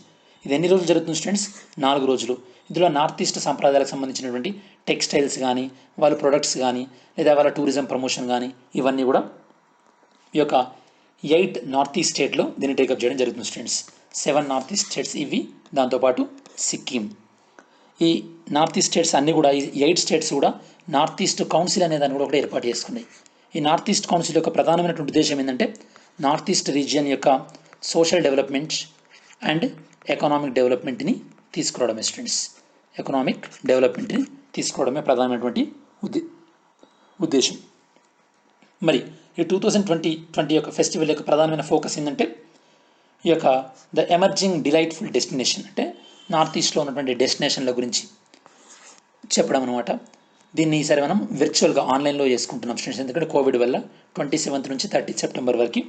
ఇది ఎన్ని రోజులు జరుగుతుంది స్టూడెంట్స్? 4 రోజులు. ఇందులో నార్త్ ఈస్ట్ సంప్రదాయాలకు సంబంధించినటువంటి టెక్స్టైల్స్ కానీ, వాళ్ళ ప్రొడక్ట్స్ కానీ, లేదా వాళ్ళ టూరిజం ప్రమోషన్ కానీ, ఇవన్నీ కూడా ఈ యొక్క 8 నార్త్ ఈస్ట్ స్టేట్లో దీన్ని టేకప్ చేయడం జరుగుతుంది స్టూడెంట్స్. 7 నార్త్ ఈస్ట్ స్టేట్స్ ఇవి, దాంతోపాటు సిక్కిం. ఈ నార్త్ ఈస్ట్ స్టేట్స్ అన్నీ కూడా, ఈ 8 స్టేట్స్ కూడా నార్త్ ఈస్ట్ కౌన్సిల్ అనే దాన్ని కూడా ఏర్పాటు చేసుకున్నాయి. ఈ నార్త్ ఈస్ట్ కౌన్సిల్ యొక్క ప్రధానమైనటువంటి ఉద్దేశం ఏంటంటే నార్త్ ఈస్ట్ రీజియన్ యొక్క సోషల్ డెవలప్మెంట్ అండ్ ఎకనామిక్ డెవలప్మెంట్ని తీసుకురావడమే స్టూడెంట్స్. ఎకనామిక్ డెవలప్మెంట్ని తీసుకురావడమే ప్రధానమైనటువంటి ఉద్దేశం. మరి ఈ 2020 యొక్క ఫెస్టివల్ యొక్క ప్రధానమైన ఫోకస్ ఏంటంటే ఈ యొక్క ద ఎమర్జింగ్ డిలైట్ఫుల్ డెస్టినేషన్, అంటే నార్త్ ఈస్ట్లో ఉన్నటువంటి డెస్టినేషన్ల గురించి చెప్పడం అనమాట. దీన్ని ఈసారి మనం విర్చువల్గా ఆన్లైన్లో చేసుకుంటున్నాం స్టూడెంట్స్, ఎందుకంటే కోవిడ్ వల్ల 27 నుంచి 30 సెప్టెంబర్ వరకు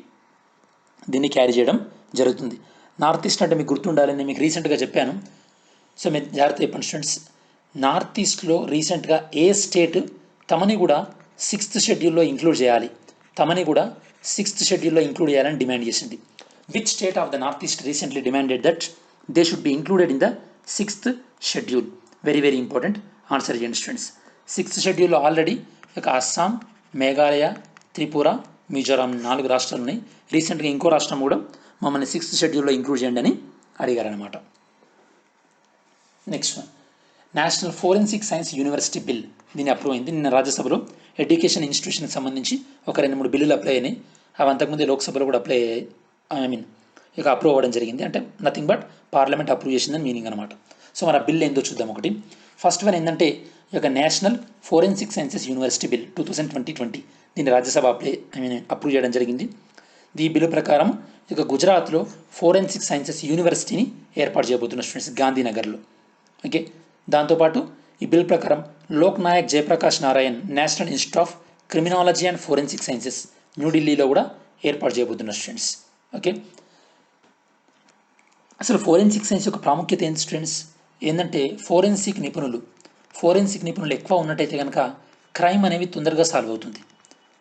దీన్ని క్యారీ చేయడం జరుగుతుంది. నార్త్ ఈస్ట్ అంటే మీకు గుర్తుండాలని మీకు రీసెంట్గా చెప్పాను. సో మీరు జాగ్రత్త చెప్పండి స్టూడెంట్స్, నార్త్ ఈస్ట్లో రీసెంట్గా ఏ స్టేట్ తమని కూడా 6th షెడ్యూల్లో ఇంక్లూడ్ చేయాలి, చేయాలని డిమాండ్ చేసింది. Which state of the north east recently demanded that they should be included in the 6th schedule? Very very important, answer చేయండి స్టూడెంట్స్. 6th షెడ్యూల్లో ఆల్రెడీ ఇక అస్సాం, మేఘాలయ, త్రిపుర, మిజోరాం 4 రాష్ట్రాలు ఉన్నాయి. రీసెంట్గా ఇంకో రాష్ట్రం కూడా మమ్మల్ని 6th షెడ్యూల్లో ఇంక్లూడ్ చేయండి అని అడిగారనమాట. Next one, national forensic science university bill, దీన్ని అప్రూవ్ అయింది. నిన్న రాజ్యసభలో ఎడ్యుకేషన్ ఇన్స్టిట్యూషన్కి సంబంధించి ఒక 2-3 బిల్లులు అప్లై అయినాయి. అవి అంతకుముందు లోక్సభలో కూడా ఇక అప్రూవ్ అవ్వడం జరిగింది. అంటే నథింగ్ బట్ పార్లమెంట్ అప్రూవ్ చేసిందని మీనింగ్ అనమాట. సో మన బిల్ ఏందో చూద్దాం. ఒకటి ఫస్ట్ వన్ ఏంటంటే ఈ యొక్క national forensic sciences university bill 2020, దీన్ని రాజ్యసభ అప్రూవ్ చేయడం జరిగింది. ఈ బిల్లు ప్రకారం ఇక గుజరాత్లో ఫోరెన్సిక్ సైన్సెస్ యూనివర్సిటీని ఏర్పాటు చేయబోతున్న స్టూడెంట్స్ గాంధీనగర్లో. ఓకే, దాంతోపాటు ఈ బిల్ ప్రకారం Lok Nayak Jayaprakash Narayan national institute of criminology and forensic sciences న్యూఢిల్లీలో కూడా ఏర్పాటు చేయబోతున్న స్టూడెంట్స్. ఓకే, అసలు ఫోరెన్సిక్ సైన్స్ యొక్క ప్రాముఖ్యత ఏంటి స్టూడెంట్స్? ఏంటంటే ఫోరెన్సిక్ నిపుణులు ఎక్కువ ఉన్నట్టయితే కనుక క్రైమ్ అనేవి తొందరగా సాల్వ్ అవుతుంది.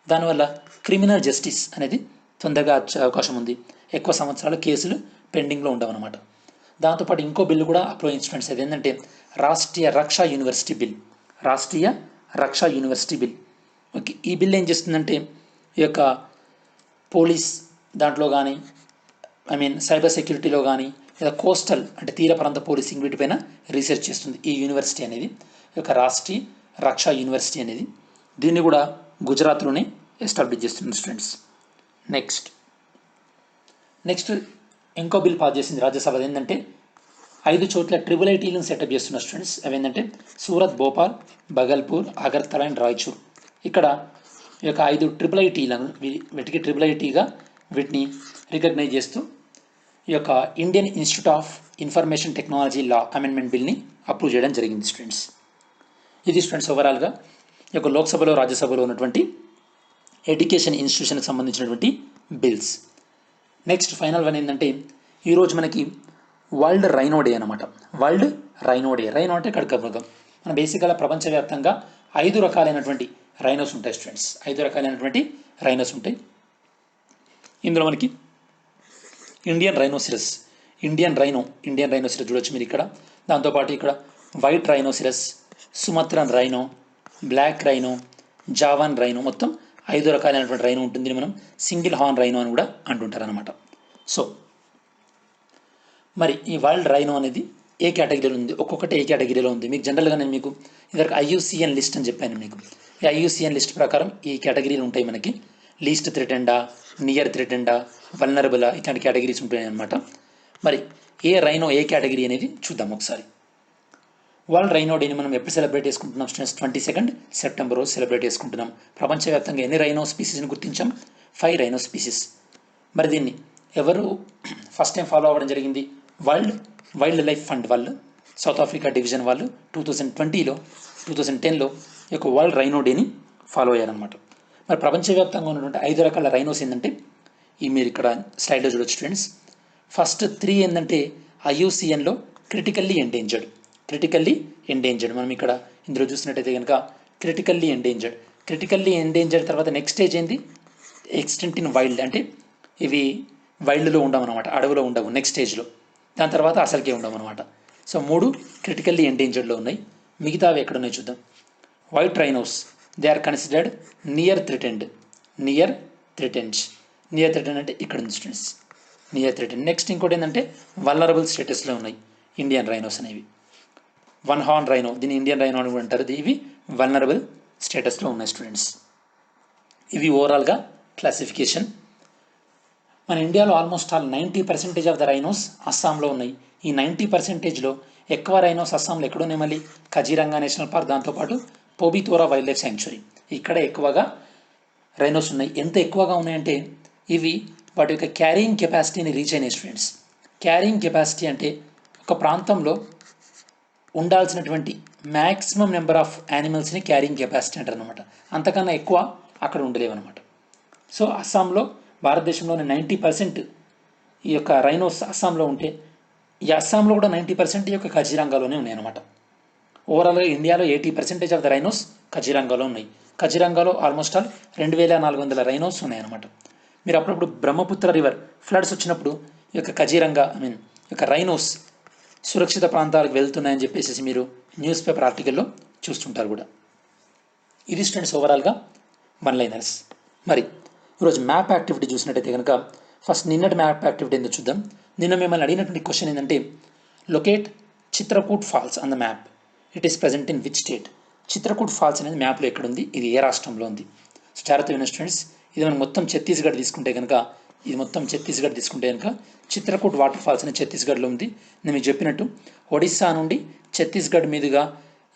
దానివల్ల క్రిమినల్ జస్టిస్ అనేది తొందరగా వచ్చే అవకాశం ఉంది. ఎక్కువ సంవత్సరాలు కేసులు పెండింగ్లో ఉండవన్నమాట. దాంతోపాటు ఇంకో బిల్లు కూడా అప్రూవ్ అయిన స్టూడెంట్స్, అది ఏంటంటే రాష్ట్రీయ రక్షా యూనివర్సిటీ బిల్. ఓకే, ఈ బిల్ ఏం చేస్తుందంటే ఈ యొక్క పోలీస్ దాంట్లో కానీ, సైబర్ సెక్యూరిటీలో కానీ, లేదా కోస్టల్ అంటే తీర ప్రాంత పోలీసింగ్ వీటిపైన రీసెర్చ్ చేస్తుంది ఈ యూనివర్సిటీ అనేది, ఈ యొక్క రాష్ట్రీయ రక్షా యూనివర్సిటీ అనేది. దీన్ని కూడా గుజరాత్లోనే ఎస్టాబ్లిష్ చేస్తుంది స్టూడెంట్స్. నెక్స్ట్, నెక్స్ట్ ఇంకో బిల్ పాస్ చేసింది రాజ్యసభ, ఏంటంటే 5 చోట్ల ట్రిపుల్ ఐటీలను సెటప్ చేస్తున్నారు స్టూడెంట్స్. అవి ఏంటంటే సూరత్, భోపాల్, బగల్పూర్, అగర్తల అండ్ రాయచూర్. ఇక్కడ ఈ యొక్క 5 ట్రిపుల్ ఐటీలను వీటికి ట్రిపుల్ ఐటీగా వీటిని రికగ్నైజ్ చేస్తూ ఈ యొక్క Indian institute of information technology law amendment బిల్ని అప్రూవ్ చేయడం జరిగింది స్టూడెంట్స్. ఇది స్టూడెంట్స్ ఓవరాల్గా ఈ యొక్క లోక్సభలో రాజ్యసభలో ఉన్నటువంటి ఎడ్యుకేషన్ ఇన్స్టిట్యూషన్కి సంబంధించినటువంటి బిల్స్. నెక్స్ట్ ఫైనల్ వన్ ఏంటంటే ఈరోజు మనకి వరల్డ్ రైనో డే అనమాట. World rhino day. రైనో అంటే ఖడ్గమృగం. మన బేసిక్గా ప్రపంచవ్యాప్తంగా 5 రకాలైనటువంటి రైనోస్ ఉంటాయి స్టూడెంట్స్. 5 రకాలైనటువంటి రైనోస్ ఉంటాయి. ఇందులో మనకి ఇండియన్ రైనోసిరస్ చూడొచ్చు మీరు ఇక్కడ. దాంతోపాటు ఇక్కడ white rhinoceros, Sumatran rhino, black rhino, Javan rhino, మొత్తం 5 రకాలైనటువంటి రైనో ఉంటుంది. మనం సింగిల్ హార్న్ రైనో అని కూడా అంటుంటారు అనమాట. సో మరి ఈ వరల్డ్ రైనో అనేది ఏ కేటగిరీలో ఉంది? ఒక్కొక్కటి ఏ కేటగిరీలో ఉంది. మీకు జనరల్గా నేను మీకు ఇదివరకు IUCN లిస్ట్ అని చెప్పాను మీకు. ఈ IUCN లిస్ట్ ప్రకారం ఈ కేటగిరీలు ఉంటాయి మనకి. లీస్ట్ థ్రెటెండా, నియర్ థ్రెటెండా, వల్నరబులా, ఇట్లాంటి కేటగిరీస్ ఉంటాయి అనమాట. మరి ఏ రైనో ఏ కేటగిరీ అనేది చూద్దాం ఒకసారి. వరల్డ్ రైనో డేని మనం ఎప్పుడు సెలబ్రేట్ చేసుకుంటున్నాం స్టూడెంట్స్? 22 సెప్టెంబర్ రోజు సెలబ్రేట్ చేసుకుంటున్నాం. ప్రపంచవ్యాప్తంగా ఎన్ని రైనో స్పీసీస్ని గుర్తించాం? 5 రైనో స్పీసీస్. మరి దీన్ని ఎవరు ఫస్ట్ టైం ఫాలో అవ్వడం జరిగింది? వరల్డ్ వైల్డ్ లైఫ్ ఫండ్ వాళ్ళు, సౌత్ ఆఫ్రికా డివిజన్ వాళ్ళు 2010లో ఈ యొక్క వరల్డ్ రైనో డేని ఫాలో అయ్యారనమాట. మరి ప్రపంచవ్యాప్తంగా ఉన్నటువంటి 5 రకాల రైనోస్ ఏంటంటే ఈ మీరు ఇక్కడ స్లైడ్లో చూడొచ్చు స్టూడెంట్స్. ఫస్ట్ 3 ఏంటంటే IUCNలో క్రిటికల్లీ ఎండేంజర్డ్. మనం ఇక్కడ ఇందులో చూసినట్టయితే కనుక క్రిటికల్లీ ఎండేంజర్డ్ తర్వాత నెక్స్ట్ స్టేజ్ ఏంది? ఎక్స్టెంట్ ఇన్ వైల్డ్, అంటే ఇవి వైల్డ్లో ఉండవు అనమాట, అడవిలో ఉండవు నెక్స్ట్ స్టేజ్లో. దాని తర్వాత అసలుకే ఉండవు అనమాట. సో 3 క్రిటికల్లీ ఎండేంజర్డ్లో ఉన్నాయి. మిగతావి ఎక్కడ ఉన్నాయి చూద్దాం. White rhinos they are considered near threatened అంటే ఇక్కడ ఉంది స్టూడెంట్స్, నియర్ థ్రెటెండ్. నెక్స్ట్ ఇంకోటి ఏంటంటే వల్నరబుల్ స్టేటస్లో ఉన్నాయి ఇండియన్ రైనోస్ అనేవి. వన్ హార్న్ రైనో, దీన్ని ఇండియన్ రైనో అని అంటారు. ఇవి వల్నరబుల్ స్టేటస్లో ఉన్నాయి స్టూడెంట్స్. ఇవి ఓవరాల్గా క్లాసిఫికేషన్. మన ఇండియాలో almost all 90% of the rhinos అస్సాంలో ఉన్నాయి. ఈ 90%లో ఎక్కువ రైనోస్ అస్సాంలో ఎక్కడున్నాయి? మళ్ళీ కజీరంగా నేషనల్ పార్క్, దాంతోపాటు పోబితోరా వైల్డ్ లైఫ్ శాంక్చురీ, ఇక్కడ ఎక్కువగా రైనోస్ ఉన్నాయి. ఎంత ఎక్కువగా ఉన్నాయంటే ఇవి వాటి యొక్క క్యారింగ్ కెపాసిటీని రీచ్ అయినాయి స్టూడెంట్స్. క్యారింగ్ కెపాసిటీ అంటే ఒక ప్రాంతంలో ఉండాల్సినటువంటి మ్యాక్సిమం నెంబర్ ఆఫ్ యానిమల్స్ని క్యారింగ్ కెపాసిటీ అంటారు అనమాట. అంతకన్నా ఎక్కువ అక్కడ ఉండలేవన్నమాట. సో అస్సాంలో, భారతదేశంలోని 90% ఈ యొక్క రైనోస్ అస్సాంలో ఉంటే ఈ అస్సాంలో కూడా 90% ఈ యొక్క కజీరంగాలోనే ఉన్నాయన్నమాట. ఓవరాల్గా ఇండియాలో 80% ఆఫ్ ద రైనోస్ కజీరంగాలో ఉన్నాయి. కజీరంగాలో ఆల్మోస్ట్ ఆల్ 2400 రైనోస్ ఉన్నాయన్నమాట. మీరు అప్పుడప్పుడు బ్రహ్మపుత్ర రివర్ ఫ్లడ్స్ వచ్చినప్పుడు ఈ యొక్క కజీరంగా ఈ యొక్క రైనోస్ సురక్షిత ప్రాంతాలకు వెళ్తున్నాయని చెప్పేసి మీరు న్యూస్ పేపర్ ఆర్టికల్లో చూస్తుంటారు కూడా. ఇది స్టూడెంట్స్ ఓవరాల్గా వన్ లైనర్స్. మరి ఈరోజు మ్యాప్ యాక్టివిటీ చూసినట్టయితే కనుక ఫస్ట్ నిన్నటి మ్యాప్ యాక్టివిటీ ఏందో చూద్దాం. నిన్న మిమ్మల్ని అడిగినటువంటి క్వశ్చన్ ఏంటంటే locate Chitrakoot falls on the map, it is present in which state? Chitrakoot falls అనేది మ్యాప్లో ఎక్కడుంది, ఇది ఏ రాష్ట్రంలో ఉంది? జాగ్రత్త విన్న స్టూడెంట్స్, ఇది మనం మొత్తం ఛత్తీస్గఢ్ తీసుకుంటే కనుక చిత్రకూట్ వాటర్ ఫాల్స్ అనేది ఛత్తీస్గఢ్లో ఉంది. నేను మీకు చెప్పినట్టు ఒడిస్సా నుండి ఛత్తీస్గఢ్ మీదుగా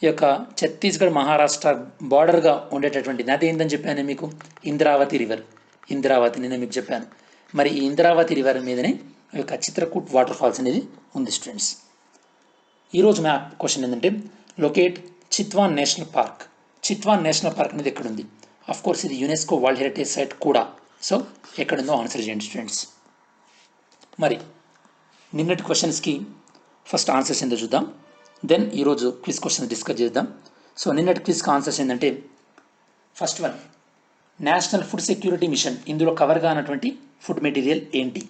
ఈ యొక్క ఛత్తీస్గఢ్ మహారాష్ట్ర బార్డర్గా ఉండేటటువంటి నది ఏందని చెప్పాను మీకు? ఇంద్రావతి రివర్. నేను మీకు చెప్పాను. మరి ఈ ఇంద్రావతి రివర్ మీదనే ఈ యొక్క చిత్రకూట్ వాటర్ ఫాల్స్ అనేది ఉంది స్టూడెంట్స్. ఈరోజు మ్యాప్ క్వశ్చన్ ఏంటంటే locate Chitwan national park. Chitwan national park అనేది ఎక్కడుంది? ఆఫ్ కోర్స్ ఇది యునెస్కో వరల్డ్ హెరిటేజ్ సైట్ కూడా. సో ఎక్కడుందో ఆన్సర్ చేయండి స్టూడెంట్స్. మరి నిన్నటి క్వశ్చన్స్కి ఫస్ట్ ఆన్సర్స్ ఏందో చూద్దాం, దెన్ ఈరోజు క్విజ్ క్వశ్చన్స్ డిస్కస్ చేద్దాం. సో నిన్నటి క్విజ్కి ఆన్సర్స్ ఏంటంటే first one national food security mission, ఇందులో కవర్ కానటువంటి ఫుడ్ మెటీరియల్ ఏంటి?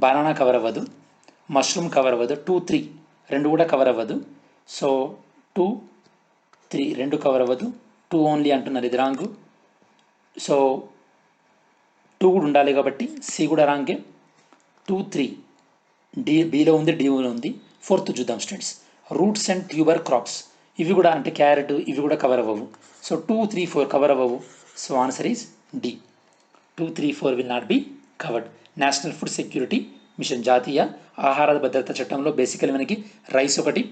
బనానా కవర్ అవ్వదు, మష్రూమ్ కవర్ అవ్వదు, 2, 3 రెండు కూడా కవర్ అవ్వదు. సో 2, 3 రెండు కవర్ అవ్వదు. 2 ఓన్లీ అంటున్నారు, ఇది రాంగ్. సో 2 కూడా ఉండాలి కాబట్టి సి కూడా రాంగే. 2, 3 బిలో ఉంది, డిలో ఉంది. 4th చూద్దాం students, roots and tuber crops, ఇవి కూడా అంటే క్యారెట్ ఇవి కూడా కవర్ అవ్వవు. సో 2, 3, 4 కవర్ అవ్వవు. So answer is D. 2, 3, 4 will not be covered. National food security mission, జాతీయ ఆహార భద్రత చట్టంలో బేసికలీ మనకి రైస్ ఒకటి,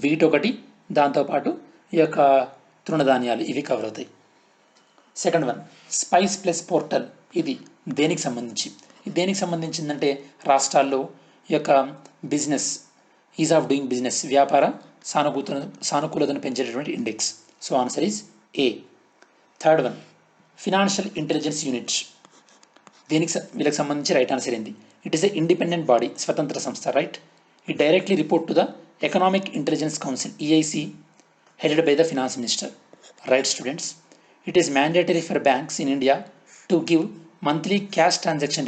వీట్ ఒకటి, దాంతోపాటు ఈ యొక్క తృణధాన్యాలు ఇవి కవర్ అవుతాయి. Second one spice plus portal, ఇది దేనికి సంబంధించి, ఇది దేనికి సంబంధించిందంటే రాష్ట్రాల్లో ఈ యొక్క business, ease of doing business, వ్యాపార సానుకూలతను పెంచేటటువంటి index. So answer is A. Third one financial intelligence unit, దీనికి వీళ్ళకి సంబంధించి రైట్ ఆన్సర్ ఏంది? It is a independent body, స్వతంత్ర సంస్థ, right. It directly report to the economic intelligence council EIC headed by the finance minister, right students. It is mandatory for banks in India to give monthly cash transaction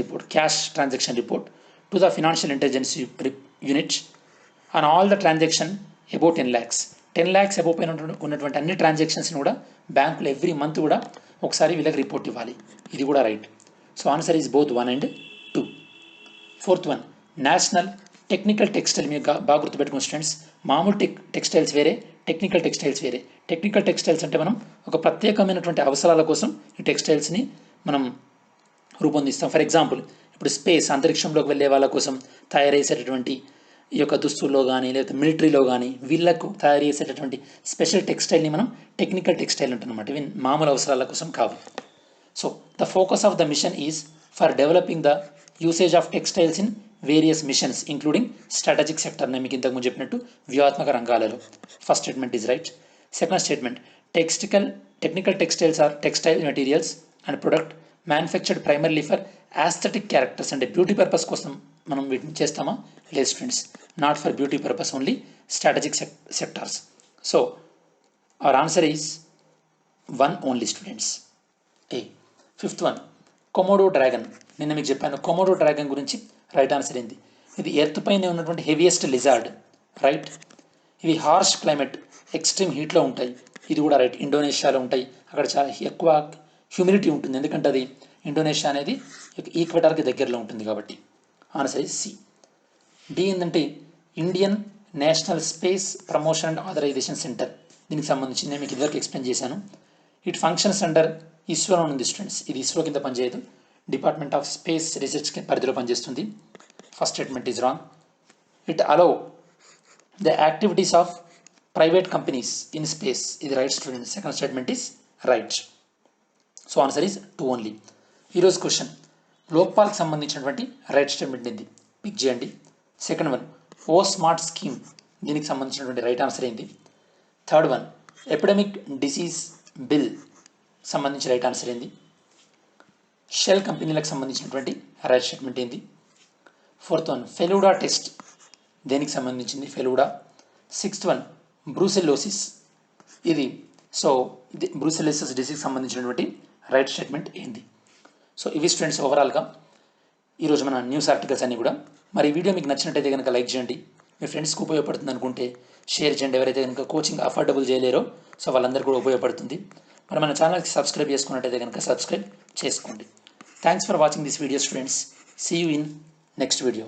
report to the financial intelligence unit on all the transaction above 10 lakhs. 10 lakhs above పైన ఉన్నటువంటి అన్ని ట్రాన్సాక్షన్స్ని కూడా బ్యాంకులు ఎవ్రీ మంత్ కూడా ఒకసారి వీళ్ళకి రిపోర్ట్ ఇవ్వాలి, ఇది కూడా right. So answer is both 1 and 2. Fourth one national technical textile, మీరు బాగా గుర్తుపెట్టుకున్న స్టూడెంట్స్, మామూలు టెక్స్టైల్స్ వేరే, టెక్నికల్ టెక్స్టైల్స్ వేరే. టెక్నికల్ టెక్స్టైల్స్ అంటే మనం ఒక ప్రత్యేకమైనటువంటి అవసరాల కోసం ఈ టెక్స్టైల్స్ని మనం రూపొందిస్తాం. ఫర్ ఎగ్జాంపుల్ ఇప్పుడు స్పేస్, అంతరిక్షంలోకి వెళ్ళే వాళ్ళ కోసం తయారు చేసేటటువంటి ఈ యొక్క దుస్తుల్లో కానీ లేదా మిలిటరీలో కానీ వీళ్ళకు తయారు చేసేటటువంటి స్పెషల్ టెక్స్టైల్ని మనం టెక్నికల్ టెక్స్టైల్ అంటున్నమాట. ఇవి మామూలు అవసరాల కోసం కావు. So the focus of the mission is for developing the usage of textiles in various missions including strategic sector. నేను మీకు ఇంతకుముందు చెప్పినట్టు వ్యూహాత్మక రంగాలలో. First statement is right. Second statement technical textiles are textile materials and product manufactured primarily for aesthetic characters, అంటే బ్యూటీ పర్పస్ కోసం మనం వీటిని చేస్తామా? లేదు students, not for beauty purpose, only strategic sectors. So our answer is 1 only students, A. Fifth one Komodo dragon, నిన్న మీకు చెప్పాను కొమోడో డ్రాగన్ గురించి. రైట్ ఆన్సర్ ఏంది? ఇది ఎర్త్ పైన ఉన్నటువంటి హెవియెస్ట్ లిజార్డ్, రైట్. ఇవి హార్ష్ క్లైమేట్, ఎక్స్ట్రీమ్ హీట్లో ఉంటాయి, ఇది కూడా రైట్. ఇండోనేషియాలో ఉంటాయి, అక్కడ చాలా ఎక్కువ హ్యూమిడిటీ ఉంటుంది, ఎందుకంటే అది ఇండోనేషియా అనేది ఈక్వెటార్కి దగ్గరలో ఉంటుంది కాబట్టి. Answer is C. డి ఏంటంటే Indian national space promotion and authorisation centre, దీనికి సంబంధించి నేను మీకు ఇదివరకు ఎక్స్ప్లెయిన్ చేశాను. ఇట్ ఫంక్షన్స్ అండర్ ఇస్రోలో ఉంది స్టూడెంట్స్, ఇది ఇస్రో కింద పనిచేయదు, డిపార్ట్మెంట్ ఆఫ్ స్పేస్ రీసెర్చ్ పరిధిలో పనిచేస్తుంది. First statement is wrong. It allow the activities of private companies in space, ఇది right students. Second statement is right. So answer is 2 only. ఈరోజు క్వశ్చన్ లోక్పాల్కి సంబంధించినటువంటి రైట్ స్టేట్మెంట్ ఏంది పిక్ చేయండి. Second one O smart scheme, దీనికి సంబంధించినటువంటి రైట్ ఆన్సర్ ఏంది? Third one epidemic disease bill సంబంధించి రైట్ ఆన్సర్ ఏంది? షెల్ కంపెనీలకు సంబంధించినటువంటి రైట్ స్టేట్మెంట్ ఏంది? ఫోర్త్ వన్ ఫెలూడా టెస్ట్, దేనికి సంబంధించింది? ఫెలూడా. సిక్స్త్ వన్ బ్రూసెల్లోసిస్, ఇది సో బ్రూసెల్లోసిస్ డిసీజ్కి సంబంధించినటువంటి రైట్ స్టేట్మెంట్ ఏంది? సో ఇవి స్టూడెంట్స్ ఓవరాల్గా ఈరోజు మన న్యూస్ ఆర్టికల్స్ అన్నీ కూడా. మరి ఈ వీడియో మీకు నచ్చినట్టయితే కనుక లైక్ చేయండి, మీ ఫ్రెండ్స్కి ఉపయోగపడుతుంది అనుకుంటే షేర్ చేయండి. ఎవరైతే కనుక కోచింగ్ అఫోర్డబుల్ చేయలేరో సో వాళ్ళందరికీ కూడా ఉపయోగపడుతుంది. మరి మన ఛానల్కి సబ్స్క్రైబ్ చేసుకున్నట్టయితే కనుక సబ్స్క్రైబ్ చేసుకోండి. Thanks for watching this video students. See you in next video.